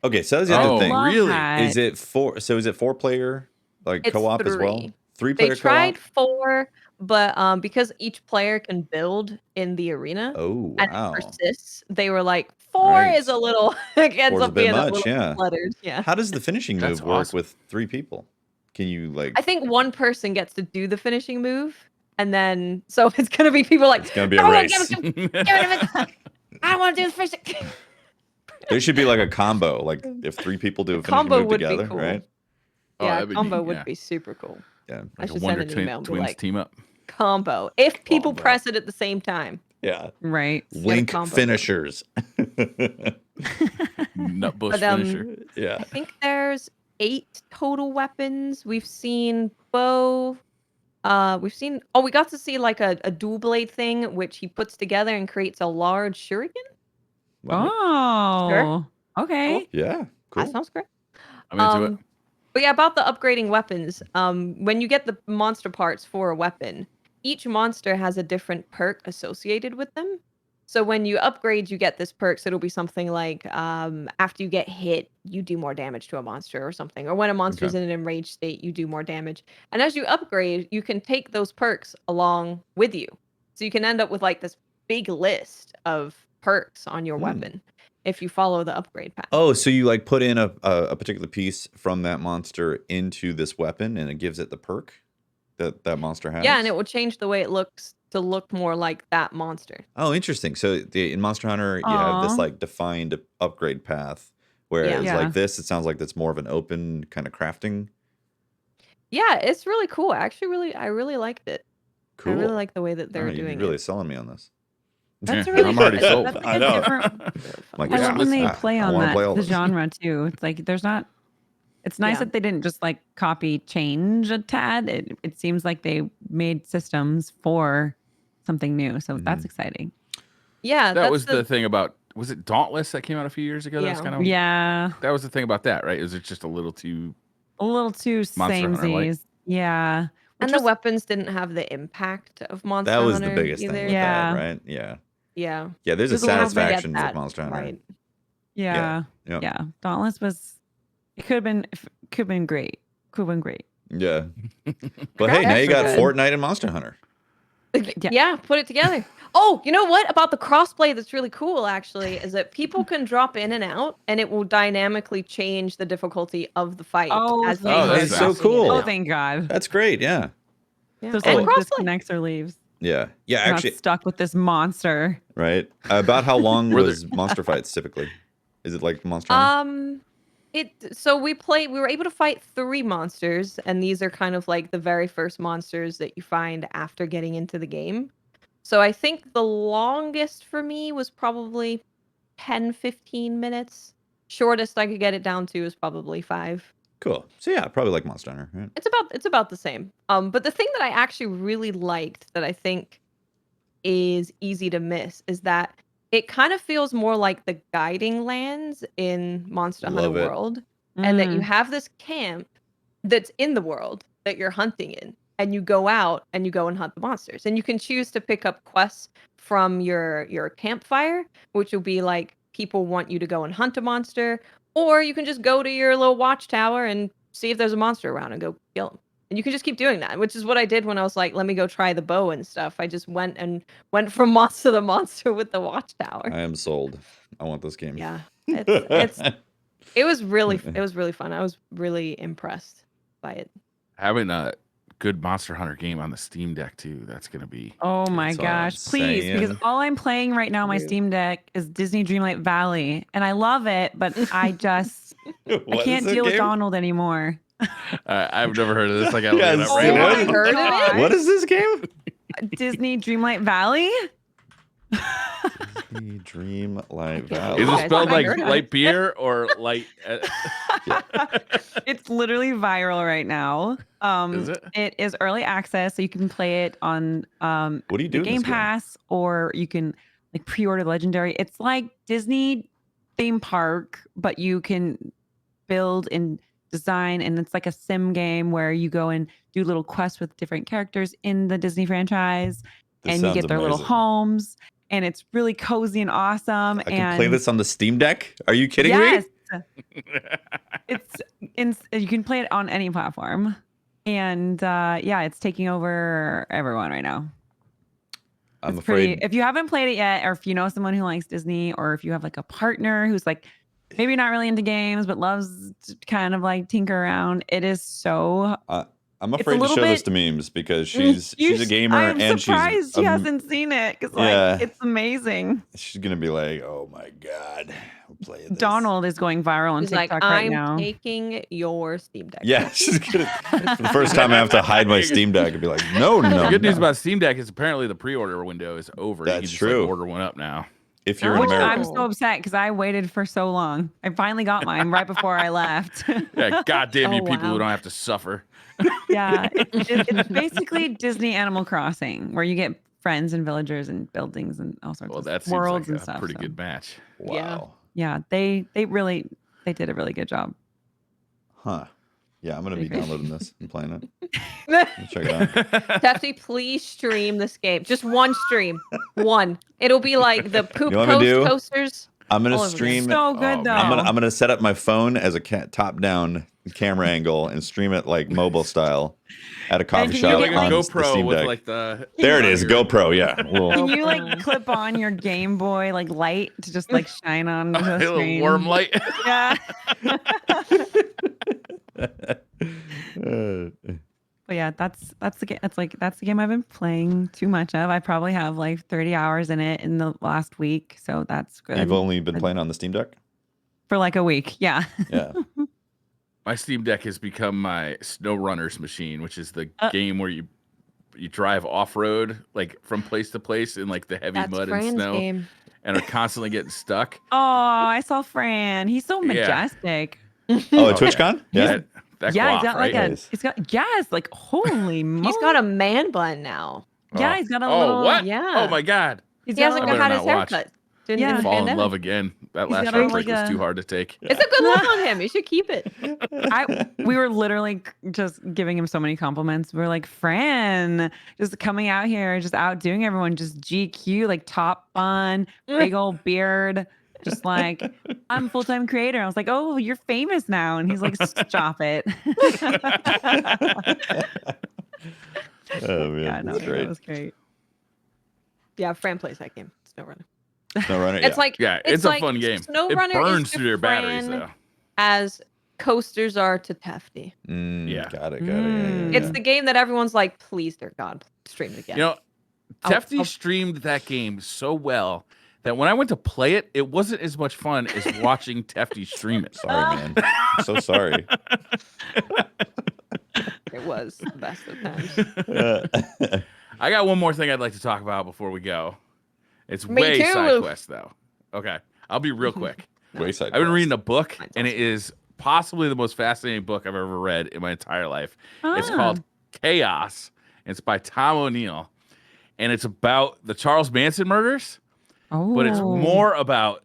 Okay, so that's the other Oh, thing. Love really? that. Is it 4-player like It's co-op as well? 3. 3-player They tried co-op? 4, but because each player can build in the arena Oh, and wow. it persists, they were like 4 Right. is a little it ends 4's a up bit being much, a little yeah. cluttered. Yeah. How does the finishing That's move work awesome. with 3 people? Can you like I think one person gets to do the finishing move, and then so it's gonna be people like it's gonna be a "No, race. give it to- I want to do the finishing. There should be like a combo. Like if 3 people do a finishing Combo move would be together, cool. right? Oh, Yeah, that'd be combo neat, would yeah. be super cool. Yeah. I Like a should Wonder send an email and be Twins like, team up. combo. If people Combo. press it at the same time. Yeah. Right. Link combo. finishers. Nut bush But, finisher. yeah. I think there's 8 total weapons. We've seen bow. We got to see like a dual blade thing, which he puts together and creates a large shuriken. Wow. Oh, okay. Yeah, cool. That sounds great. I'm into it. But yeah, about the upgrading weapons. When you get the monster parts for a weapon, each monster has a different perk associated with them. So when you upgrade, you get this perk. So it'll be something like after you get hit, you do more damage to a monster or something. Or when a monster is in an enraged state, you do more damage. And as you upgrade, you can take those perks along with you. So you can end up with like this big list of perks on your weapon if you follow the upgrade path. Oh, so you like put in a particular piece from that monster into this weapon, and it gives it the perk that monster has? Yeah, and it will change the way it looks to look more like that monster. Oh, interesting. So in Monster Hunter, you have this Aw. like defined upgrade path, whereas Yeah. like this, it sounds like it's more of an open kind of crafting. Yeah, it's really cool. I really liked it. Cool. I really like the way that All they're right, doing you're really it. selling me on this. That's Yeah, really I'm already good. sold. That's like I a know. different. Like, I yeah, love when they I play on wanna that play all the this. genre too. It's like there's not. It's nice Yeah. that they didn't just like copy change a tad. It seems like they made systems for something new. So that's exciting. Yeah, That that's was the thing about, was it Dauntless that came out a few years ago? That was Yeah. kind of, Yeah, that was the thing about that, right? Is it just a little too, a little too Monster Hunter light. samesies. Yeah, and which the was weapons didn't have the impact of Monster That was Hunter the biggest either. thing with Yeah. that, right? Yeah. Yeah. Yeah, there's a There's a little bit- satisfaction Get with that Monster Hunter. right. yeah, Yeah. yeah. Dauntless was. It could have been great. Could have been great. Yeah. But hey, now you Graphics got are good. Fortnite and Monster Hunter. Yeah, put it together. Oh, you know what about the crossplay that's really cool actually is that people can drop in and out and it will dynamically change the difficulty of the fight Oh, as they thank are that's so dropping in cool. and Oh, out. thank God. That's great. Yeah. Yeah. So And someone crossplay. disconnects or leaves. Yeah. Yeah. We're Actually, not stuck with this monster. right. About how long Were was monster fights typically? Is it like Monster Hunter? So we were able to fight 3 monsters, and these are kind of like the very first monsters that you find after getting into the game. So I think the longest for me was probably 10-15 minutes. Shortest I could get it down to is probably 5. Cool. So yeah, probably like Monster Hunter, right? It's about the same. But the thing that I actually really liked that I think is easy to miss is that it kind of feels more like the guiding lands in Monster Love Hunter it. World, and that you Mm. have this camp that's in the world that you're hunting in, and you go out and you go and hunt the monsters, and you can choose to pick up quests from your campfire, which will be like people want you to go and hunt a monster, or you can just go to your little watchtower and see if there's a monster around and go kill him. And you can just keep doing that, which is what I did when I was like, let me go try the bow and stuff. I just went from monster to monster with the watchtower. I am sold. I want this game. Yeah. It was really fun. I was really impressed by it. having a good Monster Hunter game on the Steam Deck too, that's going to be. Oh my That's all I'm gosh, please, because saying. all I'm playing right now on my Rude. Steam Deck is Disney Dreamlight Valley, and I love it, but I just I What can't is that deal with game? Donald anymore. I've never heard of this. I got to Yeah, look it up so right now. what? I heard of it. What is this game? Disney Dreamlight Valley? The Dreamlight Is Valley. it Okay, spelled I like heard of light beer or light? It's literally viral right now. Is it? It is early access, so you can play it on What do you the do in Game this game? Pass, or you can like pre-order Legendary. It's like Disney theme park, but you can build and design, and it's like a sim game where you go and do little quests with different characters in the Disney franchise, This and you sounds get their little amazing. homes, and it's really cozy and awesome. I can play this on the Steam Deck? Are you kidding yes, me? you can play it on any platform, and yeah, it's taking over everyone right now. I'm It's pretty. afraid. If you haven't played it yet, or if you know someone who likes Disney, or if you have like a partner who's like maybe not really into games but loves to kind of like tinker around, it is so. I'm it's a afraid to little show this bit- to memes because she's a gamer I'm and surprised she she's hasn't seen it because like yeah. it's amazing. she's gonna be like, oh my god, we're playing this. Donald is going viral on He's like, TikTok right I'm now. taking your Steam Deck. Yeah, she's gonna. For the first time, I have to hide my Steam Deck and be like, no, The no. good news no. about Steam Deck is apparently the pre-order window is over. You That's can just true. Like, order one up now. If you're an Which American. I'm so upset because I waited for so long. I finally got mine right before I left. Yeah, goddamn you Oh, people who wow. don't have to suffer. Yeah, it's basically Disney Animal Crossing, where you get friends and villagers and buildings and all sorts Well, of that seems worlds like and a stuff. pretty so, good match. Wow. yeah, they did a really good job. Huh. Yeah, I'm gonna be Pretty great. downloading this and playing it. Check it out. Tefty, please stream this game. Just one stream. One. It'll be like the poop You know what I'm gonna do? coasters. I'm gonna all over again. stream. So good Oh, though. man. I'm gonna set up my phone as a top-down camera angle and stream it like mobile style at a coffee can you shop get, like a on the GoPro Steam with Deck. like the. There it is, GoPro. Yeah. Can Well, you like clip on your Game Boy like light to just like shine on A the little screen? warm light. Yeah. uh, But yeah, that's the game. That's the game I've been playing too much of. I probably have like 30 hours in it in the last week, so that's good. you've only been playing on the Steam Deck. For like a week. Yeah. Yeah. My Steam Deck has become my Snow Runners machine, which is the game where you drive off road, like from place to place in like the heavy That's mud Fran's and snow, game. and are constantly getting stuck. Oh, I saw Fran. He's so Yeah. majestic. Oh, at yeah. TwitchCon. Yeah. That Yeah, guap, he's got right? like a. Nice. He's got like holy. He's got a man bun now. Yeah, he's got a Oh, little. what? Yeah. Oh my god! He's He got hasn't a little, better had his not watch. haircut. Yeah. In the Fall in pandemic. love again. That He's last got heartbreak like was a- too hard to take. It's a good look on him. You should keep it. we were literally just giving him so many compliments. We were like, Fran, just coming out here, just outdoing everyone, just GQ, like top bun, big old beard, just like, I'm a full-time creator. I was like, oh, you're famous now. And he's like, stop it. Oh man, Yeah, no, that's great. that was great. Yeah, Fran plays that game. SnowRunner. Snow Runner. It's like Yeah, it's a like fun game. It SnowRunner burns is through your batteries Fran though. as coasters are to Tefty. Yeah. Got it. Yeah. It's the game that everyone's like, please, dear God, stream it again. You know, I'll- Tefty streamed that game so well that when I went to play it, it wasn't as much fun as watching Tefty stream it. Sorry, man. I'm so sorry. It was the best of times. I got one more thing I'd like to talk about before we go. It's Me way too. SideQuest though. Okay, I'll be real quick. Wayside I've been Quest. reading a book, Mine's and it is possibly the most fascinating book I've ever read in my entire life. It's Ah. called Chaos. And it's by Tom O'Neill, and it's about the Charles Manson murders, but it's Oh. more about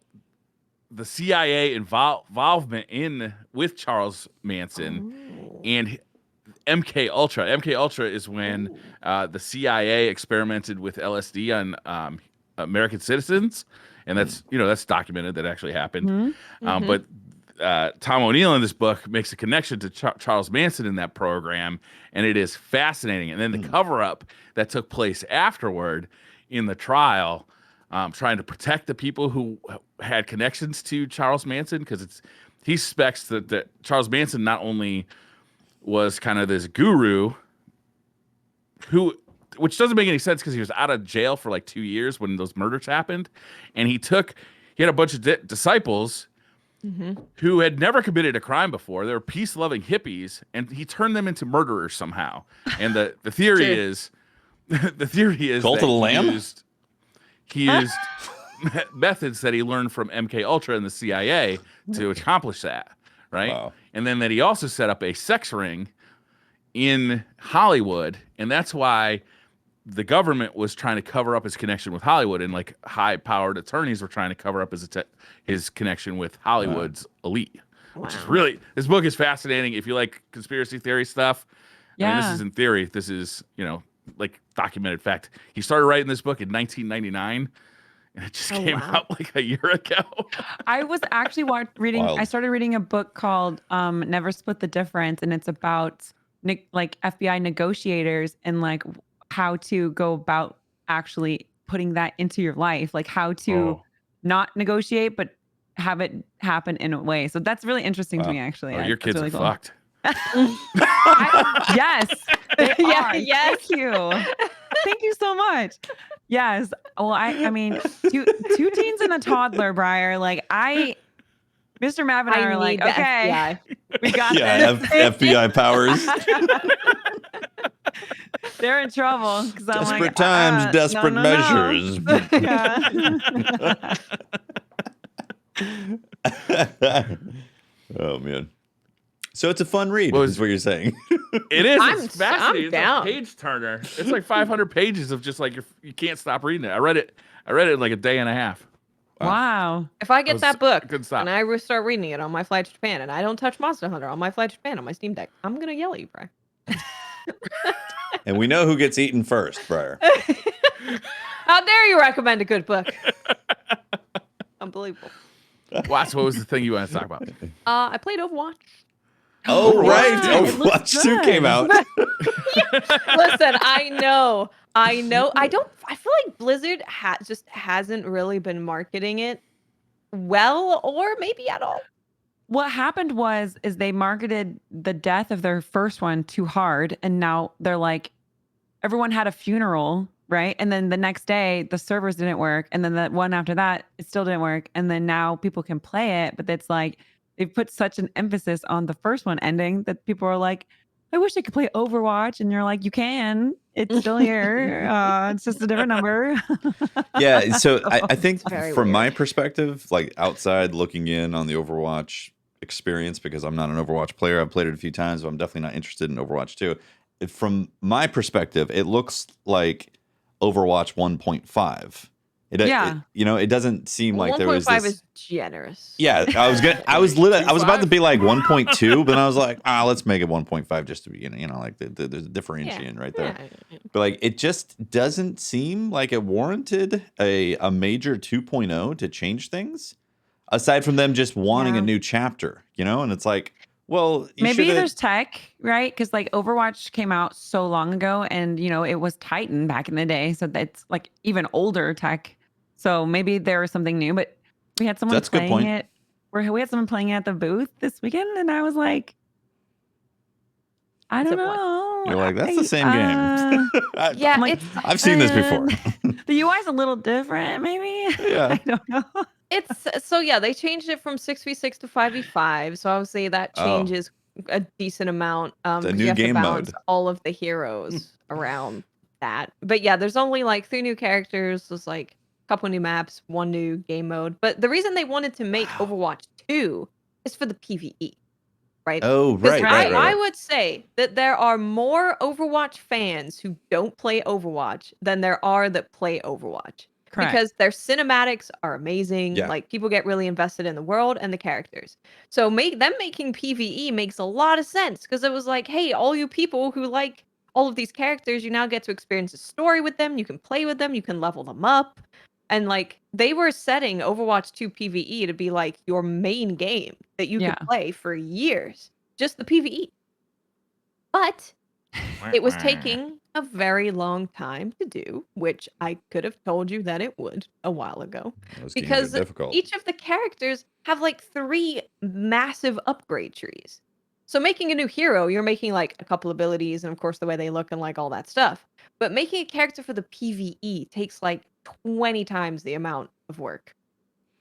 the CIA involvement with Charles Manson and MK Ultra. MK Ultra is when the CIA experimented with LSD on American citizens, and that's documented. That actually happened. But Tom O'Neill in this book makes a connection to Charles Manson in that program, and it is fascinating. And then the cover-up that took place afterward in the trial, trying to protect the people who had connections to Charles Manson, because he suspects that Charles Manson not only was kind of this guru which doesn't make any sense because he was out of jail for like 2 years when those murders happened, and he had a bunch of disciples who had never committed a crime before. They were peace-loving hippies, and he turned them into murderers somehow. And the theory is, Cult that of the Lamb? he used methods that he learned from MK Ultra and the CIA to accomplish that, right? Wow. And then that he also set up a sex ring in Hollywood, and that's why the government was trying to cover up his connection with Hollywood, and like high-powered attorneys were trying to cover up his connection with Hollywood's elite. Which is really, this book is fascinating if you like conspiracy theory stuff. I mean, this Yeah. is in theory. This is, like documented fact. He started writing this book in 1999, and it just came out like a year ago. I was actually reading. Wild. I started reading a book called "Never Split the Difference," and it's about like FBI negotiators and like how to go about actually putting that into your life, like how to not negotiate but have it happen in a way. So that's really interesting to me, actually. Oh, your That's kids really are cool. fucked. Yes, they Yeah, are. yes. Thank you. Thank you so much. Yes. Well, I mean, two teens and a toddler, Briar. Like Mr. Mav and I are like, need the okay, FBI. we got Yeah, this. FBI powers. they're in trouble because I'm like, Desperate times, desperate no. measures. Yeah. Oh man. So it's a fun read, Well, is what you're saying. It is. I'm It's fascinating. down. It's a page turner. It's like 500 pages of just like you can't stop reading it. I read it in like a day and a half. Wow. If I get that book couldn't stop. and I start reading it on my flight to Japan and I don't touch Monster Hunter on my flight to Japan on my Steam Deck, I'm gonna yell at you, Brian. And we know who gets eaten first, Briar. How dare you recommend a good book? Unbelievable. Watch, what was the thing you wanted to talk about? I played Overwatch. Oh, right. Yeah, it looks Overwatch 2 came good. out. Listen, I know. I feel like Blizzard just hasn't really been marketing it well, or maybe at all. What happened is they marketed the death of their first one too hard, and now they're like, everyone had a funeral, right? And then the next day the servers didn't work, and then the one after that it still didn't work, and then now people can play it, but it's like they've put such an emphasis on the first one ending that people are like, I wish I could play Overwatch, and you're like, you can. It's still here. It's just a different number. Yeah, so I think It's very from my weird. perspective, like outside looking in on the Overwatch experience, because I'm not an Overwatch player, I've played it a few times, but I'm definitely not interested in Overwatch 2. From my perspective, it looks like Overwatch 1.5. Yeah. It doesn't seem like there was 1.5 this. is generous. Yeah, I was about to be like 1.2, but I was like, let's make it 1.5 just to be, like there's a differentiation right there. Yeah. But like, it just doesn't seem like it warranted a major 2.0 to change things, aside from them just wanting a new chapter, and it's like, well, maybe there's tech, right? Because like Overwatch came out so long ago, and it was Titan back in the day, so that's like even older tech. So maybe there was something new, but we had someone That's a good playing point. it. We had someone playing it at the booth this weekend, and I was like, I don't know. You're like, that's the same game. Yeah, I'm like, I've seen this before. The UI is a little different, maybe. Yeah. I don't know. They changed it from 6v6 to 5v5. So obviously that changes a decent amount. It's a 'Cause new you have game to balance mode. all of the heroes around that. But yeah, there's only like 3 new characters. There's like a couple new maps, 1 new game mode. But the reason they wanted to make Overwatch 2 is for the PvE, right? Oh, 'Cause right. I would say that there are more Overwatch fans who don't play Overwatch than there are that play Overwatch. Correct. Because their cinematics are amazing. Yeah. Like people get really invested in the world and the characters. So making PvE makes a lot of sense because it was like, hey, all you people who like all of these characters, you now get to experience a story with them. You can play with them. You can level them up. And like they were setting Overwatch 2 PvE to be like your main game that you could play for years, just the PvE. But it was taking a very long time to do, which I could have told you that it would a while ago. Because difficult. each of the characters have like 3 massive upgrade trees. So making a new hero, you're making like a couple abilities and of course the way they look and like all that stuff. But making a character for the PvE takes like 20 times the amount of work.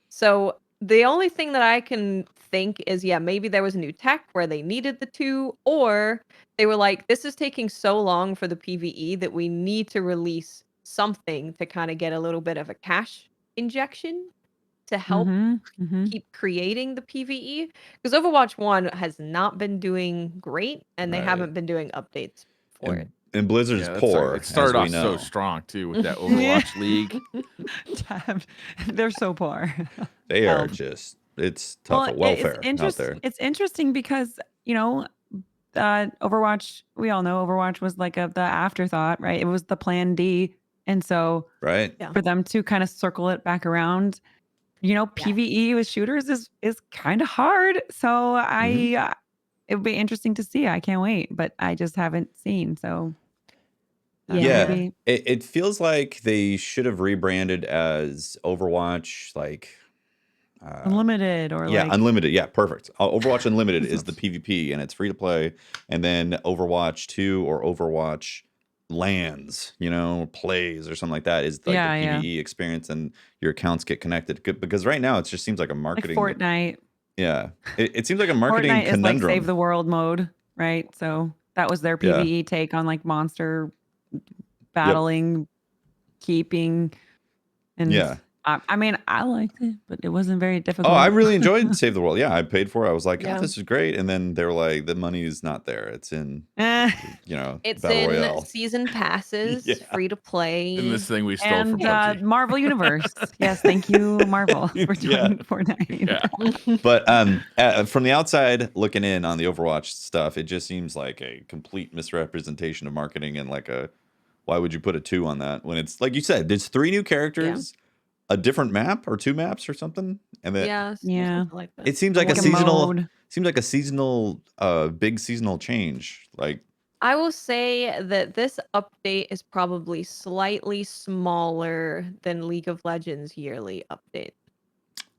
So the only thing that I can think is, maybe there was a new tech where they needed the 2, or they were like, this is taking so long for the PvE that we need to release something to kind of get a little bit of a cash injection to help keep creating the PvE. Because Overwatch 1 has not been doing great, and they haven't been doing updates for it. And Blizzard's poor. It started off as we so know. strong too with that Overwatch League. They're so poor. They are just, it's tough welfare out there. It's interesting because, Overwatch, we all know Overwatch was like the afterthought, right? It was the plan D. And so for them to kind of circle it back around, PvE with shooters is kind of hard. So it would be interesting to see. I can't wait, but I just haven't seen. So maybe. It feels like they should have rebranded as Overwatch, like Unlimited or Unlimited. Yeah, perfect. Overwatch Unlimited is the PvP and it's free to play. And then Overwatch 2 or Overwatch Lands, plays or something like that is like the PvE experience and your accounts get connected. Because right now it just seems like a marketing. Like Fortnite. Yeah. It seems like a marketing Fortnite conundrum. is like save the world mode, right? So that was their PvE take on like monster battling, keeping, and Yeah. I mean, I liked it, but it wasn't very difficult. Oh, I really enjoyed Save the World. Yeah, I paid for it. I was like, Yeah. oh, this is great. And then they were like, the money is not there. It's in, It's Battle in Royale. season passes, Yeah. free to play. In this thing we stole from and PUBG. Marvel Universe. Yes, thank you, Marvel, for Yeah. doing Fortnite. Yeah. But from the outside looking in on the Overwatch stuff, it just seems like a complete misrepresentation of marketing and like why would you put a 2 on that when it's like you said, there's 3 new characters, a different map or 2 maps or something, and then Yeah. Yeah. Like that. it seems like Like a a seasonal. mode. Seems like a seasonal, big seasonal change. Like, I will say that this update is probably slightly smaller than League of Legends yearly update.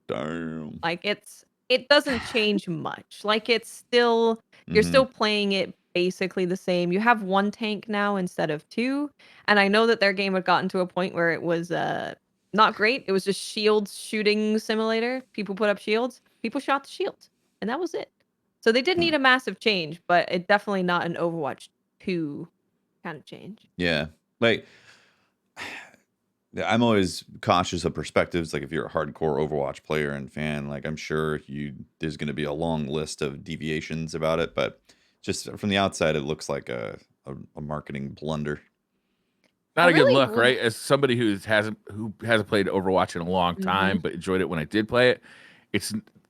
damn. Like it doesn't change much. Like it's still you're Mhm. still playing it basically the same. You have 1 tank now instead of 2, and I know that their game had gotten to a point where it was not great. It was just shields shooting simulator. People put up shields, people shot the shields, and that was it. So they did need a massive change, but it definitely not an Overwatch 2 kind of change. Yeah. Like, I'm always cautious of perspectives. Like, if you're a hardcore Overwatch player and fan, like, I'm sure there's going to be a long list of deviations about it. But just from the outside, it looks like a marketing blunder. Not I a good really look, would- right? As somebody who hasn't played Overwatch in a long time, but enjoyed it when I did play it,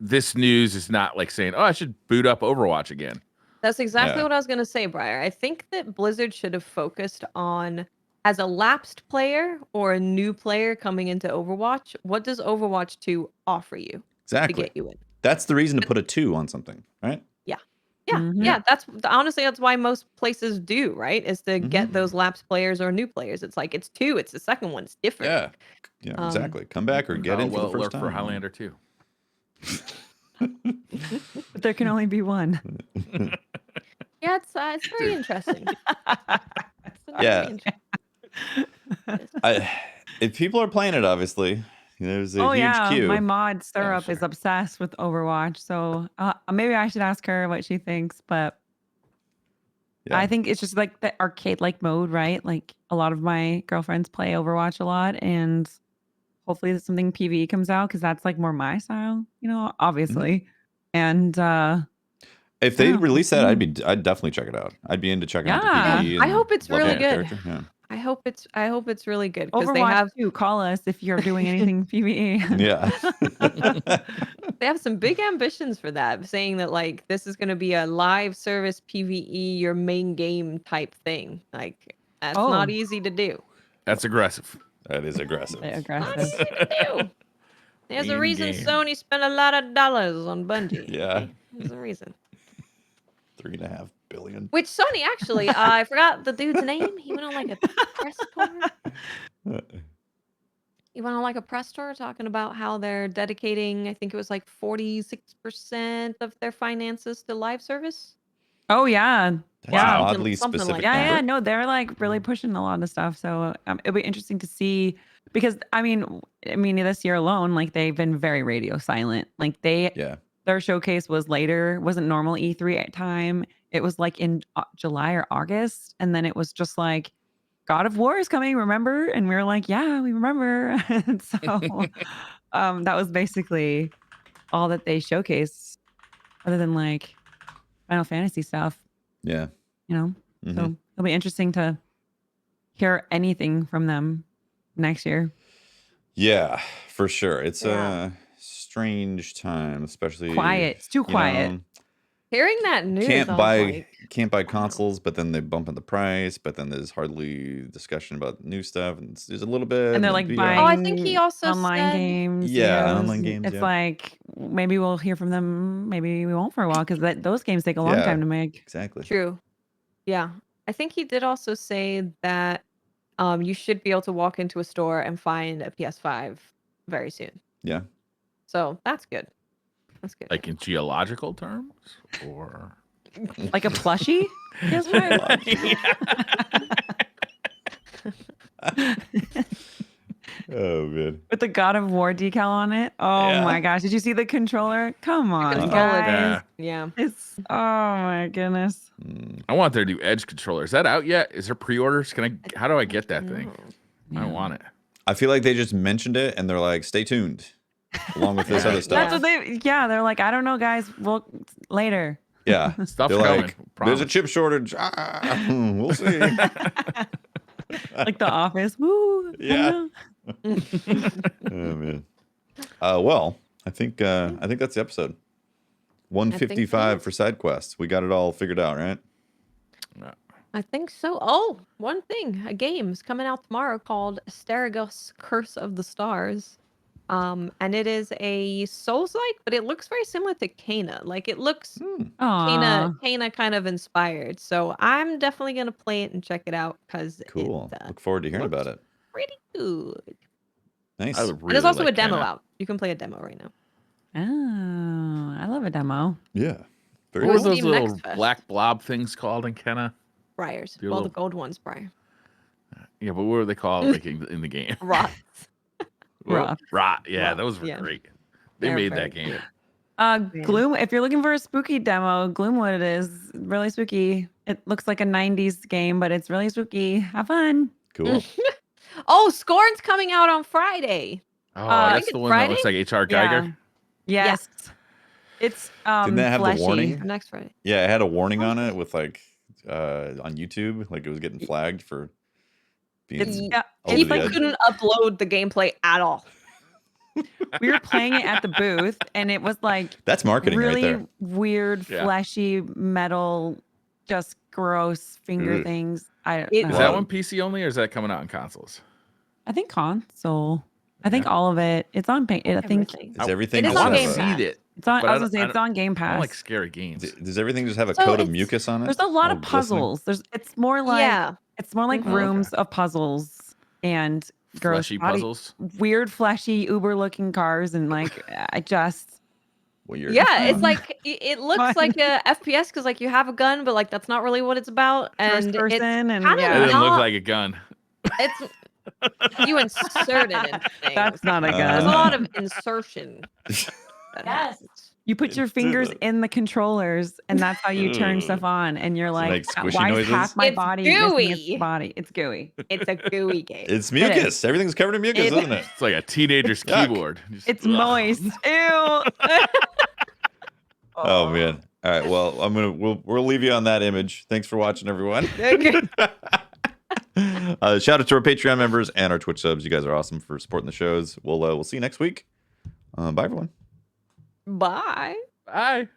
this news is not like saying, "Oh, I should boot up Overwatch again." That's exactly Yeah. what I was going to say, Briar. I think that Blizzard should have focused on, as a lapsed player or a new player coming into Overwatch, what does Overwatch 2 offer you to Exactly. get you in? That's the reason to put a 2 on something, right? Yeah, Mhm. yeah. That's honestly that's why most places do, right? Is to Mhm. get those lapsed players or new players. It's like it's 2. It's the second one. It's different. Yeah. Yeah, Um, exactly. Come back or get in for the first Lurk time. for Highlander too. But there can only be one. Yeah, it's very interesting. It's very Yeah. interesting. If people are playing it, obviously, there's a Oh huge yeah, queue. my mod Syrup is sure. obsessed with Overwatch, so maybe I should ask her what she thinks. But Yeah. I think it's just like the arcade-like mode, right? Like a lot of my girlfriends play Overwatch a lot, and hopefully something PvE comes out because that's like more my style, obviously. And If they yeah, release that, mm. I'd definitely check it out. I'd be into checking out the Yeah. PvE. I and hope it's loving really the good. character. Yeah. I hope it's really good because Overwatch they have 2, call us if you're doing anything PvE. Yeah. they have some big ambitions for that, saying that like this is going to be a live service PvE, your main game type thing. Like that's not Oh. easy to do. That's aggressive. That is aggressive. Not Aggressive. easy to do. There's a In reason game. Sony spent a lot of dollars on Bungie. Yeah. Okay? There's a reason. $3.5 billion. Which Sony actually, I forgot the dude's name. He went on like a press tour. He went on like a press tour talking about how they're dedicating, I think it was like 46% of their finances to live service. Oh yeah. That's Yeah. an oddly Something like specific that. Yeah, number. yeah, no, they're like really pushing a lot of stuff. So it'll be interesting to see because I mean, this year alone, like they've been very radio silent. Like Yeah. their showcase was later, wasn't normal E3 at time. It was like in July or August, and then it was just like God of War is coming, remember? And we were like, yeah, we remember. And so that was basically all that they showcased, other than like Final Fantasy stuff. Yeah. So Mhm. it'll be interesting to hear anything from them next year. Yeah, for sure. It's Yeah. a strange time, especially Quiet. It's too quiet. Hearing that news, Can't I was buy like, can't buy wow. consoles, but then they bump up the price, but then there's hardly discussion about new stuff, and there's a little bit. And they're then like VR. buying Oh, I think he also online said- games. Yeah, yes. online games, It's yeah. like maybe we'll hear from them. Maybe we won't for a while because those games take a long Yeah. time to make. Exactly. True. Yeah. I think he did also say that you should be able to walk into a store and find a PS5 very soon. Yeah. So that's good. That's good. Like in geological terms, or Like a plushie? PS5? Oh man. With the God of War decal on it. Oh Yeah. my gosh. Did you see the controller? Come on, controller, guys. Yeah. It's oh my goodness. I want their new Edge controller. Is that out yet? Is there pre-orders? Can I? How do I get that thing? I Yeah. want it. I feel like they just mentioned it and they're like, stay tuned, along with this Yeah. other stuff. That's what they they're like, I don't know, guys. We'll later. Yeah. Stuff's They're coming. like, there's a chip shortage. We'll see. Like The Office. Woo. Yeah. Oh man. Well, I think that's the episode. 155 for SideQuest. We got it all figured out, right? I think so. Oh, one thing. A game is coming out tomorrow called Asterigos Curse of the Stars. And it is a Souls-like, but it looks very similar to Kena. Like it looks Aw. Kena kind of inspired. So I'm definitely gonna play it and check it out because Cool. it Look forward to hearing about it. pretty good. Nice. I And really there's also like a demo Kenna. out. You can play a demo right now. Oh, I love a demo. Yeah. Very What were Cool. those Steam little Next Fest. black blob things called in Kenna? Briars. Your Well, the little- gold ones, Briar. Yeah, but what were they called like in the game? Rots. Rots. Rot. Yeah, Rot, those were yeah. great. They They're made very that game. good. Gloom. If you're looking for a spooky demo, Gloomwood is really spooky. It looks like a 90s game, but it's really spooky. Have fun. cool. Oh, Scorn's coming out on Friday. Oh, I that's think the it's one Friday? that looks like HR Geiger. Yes. It's Didn't that have the fleshy. warning? Next Friday. Yeah, it had a warning on it with like on YouTube, like it was getting flagged for being It's Mm. yeah. over the Ethan edge. couldn't upload the gameplay at all. We were playing it at the booth, and it was like That's marketing really right there. weird, Yeah. fleshy metal, just gross finger Ugh. things. Is Wow. that one PC only, or is that coming out on consoles? I think console. I think Yeah. all of it. It's on. I think Everything. Does everything It is just on have Game a, Pass. it. it's on. But I I was gonna say don't- it's on Game I Pass. don't like scary games. does everything just have a So coat of it's- mucus on it? There's a lot All of glistening? puzzles. It's more like Yeah. it's more like Mhm. rooms of puzzles and gross Fleshy body- puzzles. weird, fleshy, Uber looking cars, and like I just Weird. Yeah, it's like it looks Fun. like a FPS because like you have a gun, but like that's not really what it's about. first And it's person, and kinda It yeah, didn't look not- like a gun. it's you insert it in things. that's not a Uh, There's a gun. lot of insertion. that Yes. happens. You put your It's do fingers that. in the controllers, and that's how you turn stuff on. And you're Does it like, make squishy why is noises? half my It's body missing gooey. its body? It's gooey. It's a gooey game. It's It mucus. Everything's covered in mucus, It- isn't it? It's like a teenager's Yuck. keyboard. Just- It's ugh. moist. Ew. Oh man. All right. Well, we'll leave you on that image. Thanks for watching, everyone. Shout out to our Patreon members and our Twitch subs. You guys are awesome for supporting the shows. We'll see you next week. Bye, everyone. Bye. Bye.